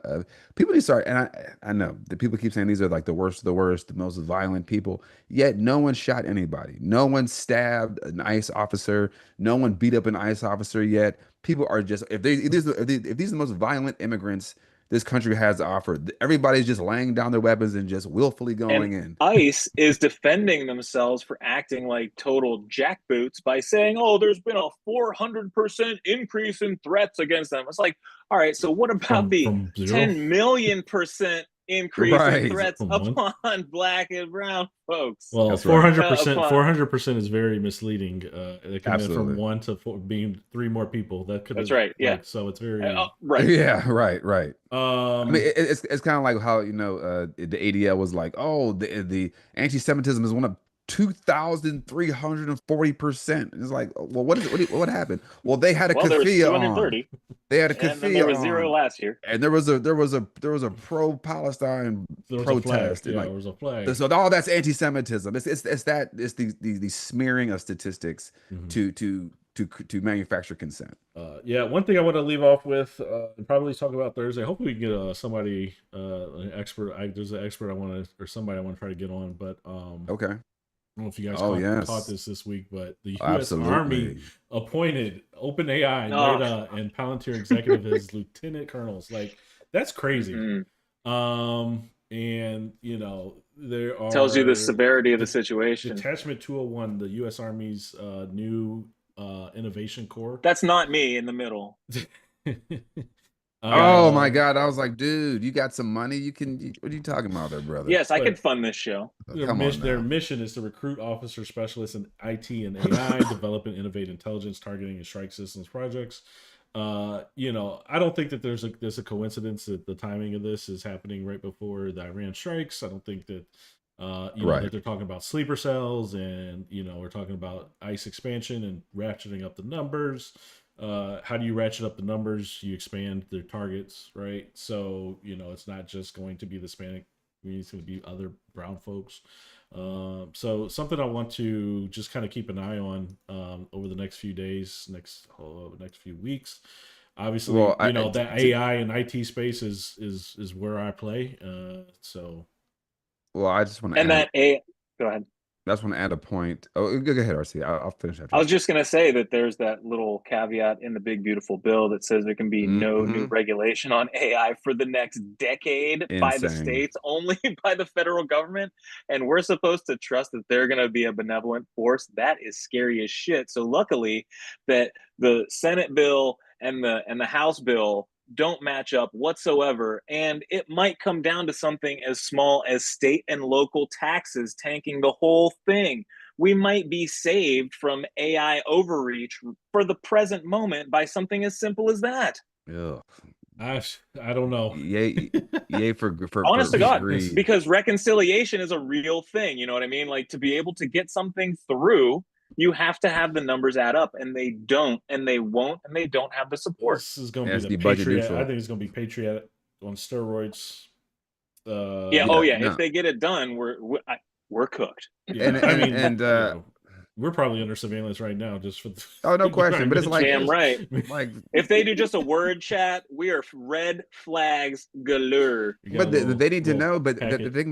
people need to start, and I know that people keep saying these are like the worst of the worst, the most violent people. Yet no one shot anybody, no one stabbed an ICE officer, no one beat up an ICE officer yet. People are just if these are the most violent immigrants this country has to offer, everybody's just laying down their weapons and just willfully going in.
ICE is defending themselves for acting like total jackboots by saying, "Oh, there's been a 400% increase in threats against them." It's like, all right, so what about the 10 million% increase in threats upon Black and brown folks?
Well, 400% is very misleading. It can be from 1 to 4, being 3 more people.
That's right. Yeah.
So it's very
right. Yeah. Right. I mean, it's kind of like how the ADL was like, oh, the anti-Semitism is one of 2,340%. It's like, well, what happened? Well, they had a keffiyeh on. They had a keffiyeh on.
There was 0 last year.
And there was a pro-Palestine protest.
Yeah, there was a flag.
So all that's anti-Semitism. It's the smearing of statistics to manufacture consent.
Yeah, one thing I want to leave off with, and probably talk about Thursday. Hopefully we can get somebody, an expert. There's an expert somebody I want to try to get on. But
okay.
I don't know if you guys caught this week, but the U.S. Army appointed OpenAI, Meta, and Palantir executive as lieutenant colonels. Like, that's crazy. And there are
tells you the severity of the situation.
Detachment 201, the U.S. Army's new innovation corps.
That's not me in the middle.
Oh my God! I was like, dude, you got some money? What are you talking about, there, brother?
Yes, I could fund this show.
Their mission is to recruit officer specialists in IT and AI, develop and innovate intelligence targeting and strike systems projects. I don't think that there's a coincidence that the timing of this is happening right before the Iran strikes. I don't think that that they're talking about sleeper cells and we're talking about ICE expansion and ratcheting up the numbers. How do you ratchet up the numbers? You expand their targets, right? So it's not just going to be the Hispanic community; it's going to be other brown folks. So something I want to just kind of keep an eye on over the next few days, next few weeks. Obviously, that AI and IT space is where I play.
Well, I just want to
go ahead.
I just want to add a point. Oh, go ahead, RC. I'll finish after.
I was just going to say that there's that little caveat in the big, beautiful bill that says there can be no new regulation on AI for the next decade by the states, only by the federal government. And we're supposed to trust that they're going to be a benevolent force. That is scary as shit. So luckily that the Senate bill and the House bill don't match up whatsoever, and it might come down to something as small as state and local taxes tanking the whole thing. We might be saved from AI overreach for the present moment by something as simple as that.
Yeah,
I don't know.
Yay for
honest to God, because reconciliation is a real thing. You know what I mean? Like, to be able to get something through, you have to have the numbers add up, and they don't, and they won't, and they don't have the support.
This is going to be the Patriot. I think it's going to be Patriot on steroids.
If they get it done, we're cooked.
Yeah. We're probably under surveillance right now, just for.
No question. But it's like,
damn right. Like, if they do just a word chat, we are red flags galore.
But they need to know. But the thing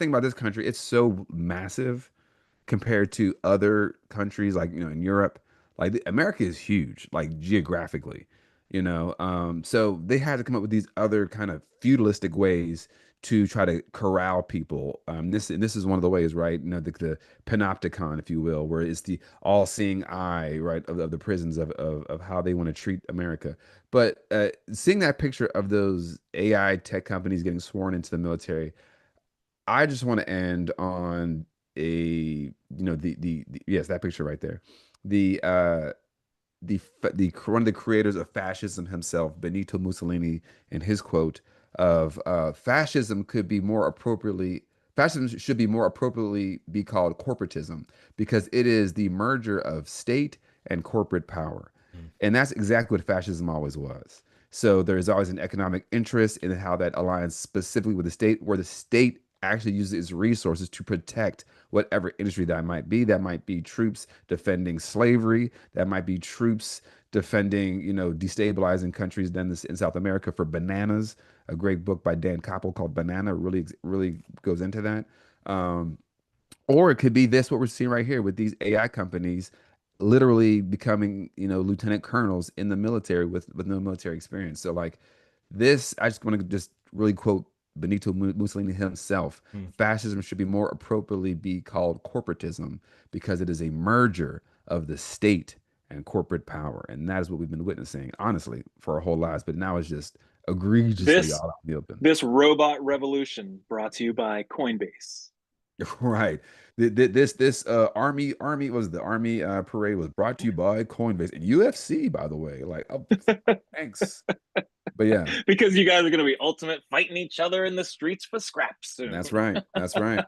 about this country, it's so massive compared to other countries, like in Europe. Like, America is huge, like geographically, so they had to come up with these other kind of feudalistic ways to try to corral people. This is one of the ways, right? You know, the panopticon, if you will, where it's the all-seeing eye, right, of the prisons of how they want to treat America. But seeing that picture of those AI tech companies getting sworn into the military, I just want to end on the yes, that picture right there. The one of the creators of fascism himself, Benito Mussolini, in his quote of fascism should be more appropriately be called corporatism because it is the merger of state and corporate power. And that's exactly what fascism always was. So there's always an economic interest in how that aligns specifically with the state, where the state actually uses its resources to protect whatever industry that might be. That might be troops defending slavery. That might be troops defending, destabilizing countries done this in South America for bananas. A great book by Dan Koppel called Banana really goes into that. Or it could be this, what we're seeing right here with these AI companies literally becoming, lieutenant colonels in the military with no military experience. So like this, I just want to just really quote Benito Mussolini himself. Fascism should be more appropriately be called corporatism because it is a merger of the state and corporate power. And that is what we've been witnessing, honestly, for our whole lives. But now it's just egregiously all out in the open.
This robot revolution brought to you by Coinbase.
Right. This army was the army parade was brought to you by Coinbase and UFC, by the way. Like, oh, thanks. But yeah,
because you guys are going to be ultimate fighting each other in the streets for scraps soon.
That's right. That's right.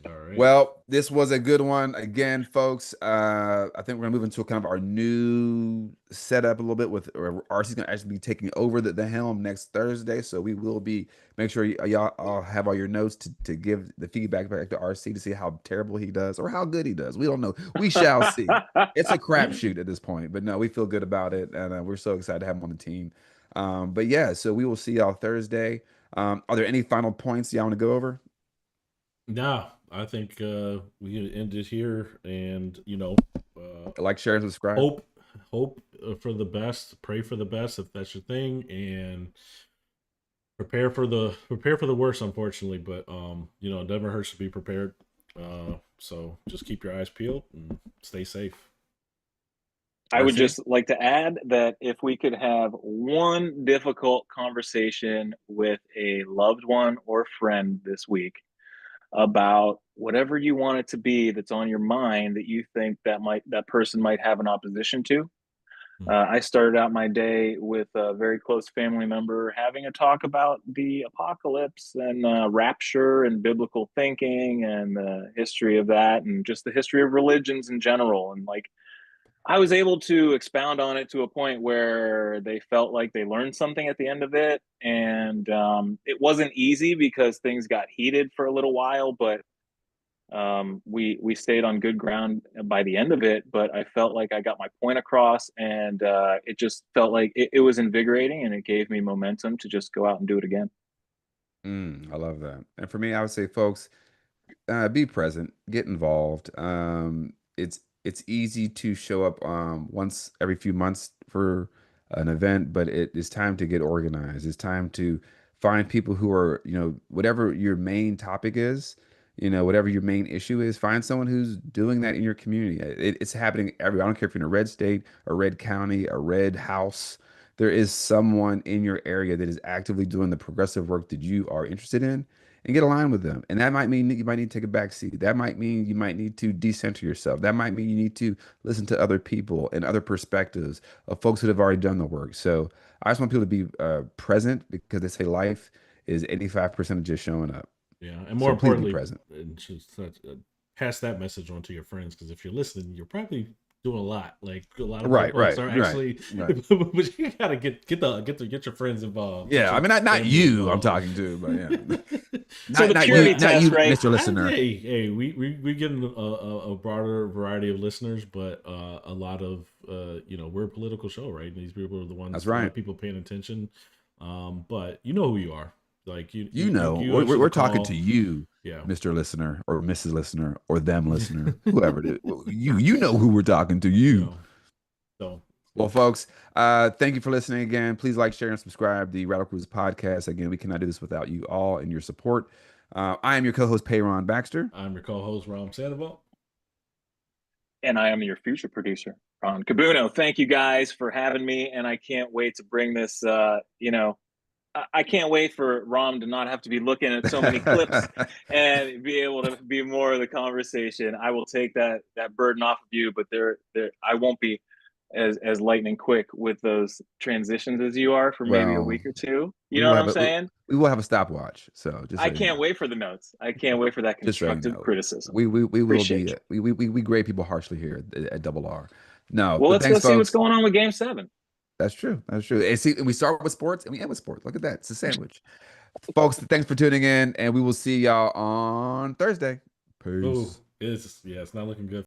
All right.
Well, this was a good one. Again, folks, I think we're gonna move into kind of our new setup a little bit with RC's gonna actually be taking over the helm next Thursday. So we will be make sure y'all all have all your notes to give the feedback back to RC to see how terrible he does or how good he does. We don't know. We shall see. It's a crapshoot at this point, but no, we feel good about it, and we're so excited to have him on the team. But yeah, so we will see y'all Thursday. Are there any final points y'all want to go over?
No, I think we can end it here, and
like, share, and subscribe.
Hope for the best, pray for the best if that's your thing, and prepare for the worst, unfortunately. But it never hurts to be prepared. So just keep your eyes peeled and stay safe.
I would just like to add that if we could have one difficult conversation with a loved one or friend this week about whatever you want it to be that's on your mind that you think that person might have an opposition to. I started out my day with a very close family member having a talk about the apocalypse and rapture and biblical thinking and the history of that and just the history of religions in general. And I was able to expound on it to a point where they felt like they learned something at the end of it. And it wasn't easy because things got heated for a little while, but we stayed on good ground by the end of it. But I felt like I got my point across, and it just felt like it was invigorating, and it gave me momentum to just go out and do it again.
I love that. And for me, I would say, folks, be present, get involved. It's easy to show up once every few months for an event, but it is time to get organized. It's time to find people who are, whatever your main topic is, whatever your main issue is, find someone who's doing that in your community. It's happening I don't care if you're in a red state, a red county, a red house. There is someone in your area that is actively doing the progressive work that you are interested in, and get aligned with them. And that might mean that you might need to take a back seat. That might mean you might need to decenter yourself. That might mean you need to listen to other people and other perspectives of folks who have already done the work. So I just want people to be present, because they say life is 85% of just showing up.
Yeah, and more importantly,
present.
Pass that message on to your friends, because if you're listening, you're probably doing a lot. Like a lot of
right,
are actually, but you gotta get your friends involved.
Yeah, I mean, not you I'm talking to, but yeah.
So the purity test,
you,
right?
Mr. Listener.
Hey, we getting a broader variety of listeners, but a lot of we're a political show, right? And these people are the ones.
That's right.
People paying attention, but you know who you are. Like
we're talking to you,
yeah,
Mr. Listener or Mrs. Listener or them listener, whoever it is. You know who we're talking to. You.
So
Well, folks, thank you for listening again. Please like, share, and subscribe to the Radical Cruise podcast. Again, we cannot do this without you all and your support. I am your co-host, Peyron Baxter.
I'm your co-host, Ram Sandoval.
And I am your future producer, Ron Cabuno. Thank you guys for having me, and I can't wait to bring this. I can't wait for Ram to not have to be looking at so many clips and be able to be more of the conversation. I will take that burden off of you, but I won't be as lightning quick with those transitions as you are for maybe a week or two. You know what I'm saying?
We will have a stopwatch. So
I can't wait for the notes. I can't wait for that constructive criticism.
We will be we grade people harshly here at Double R. No,
well, let's go see what's going on with Game 7.
That's true. That's true. And see, we start with sports and we end with sports. Look at that. It's a sandwich. Folks, thanks for tuning in, and we will see y'all on Thursday. Peace.
Ooh, it's not looking good.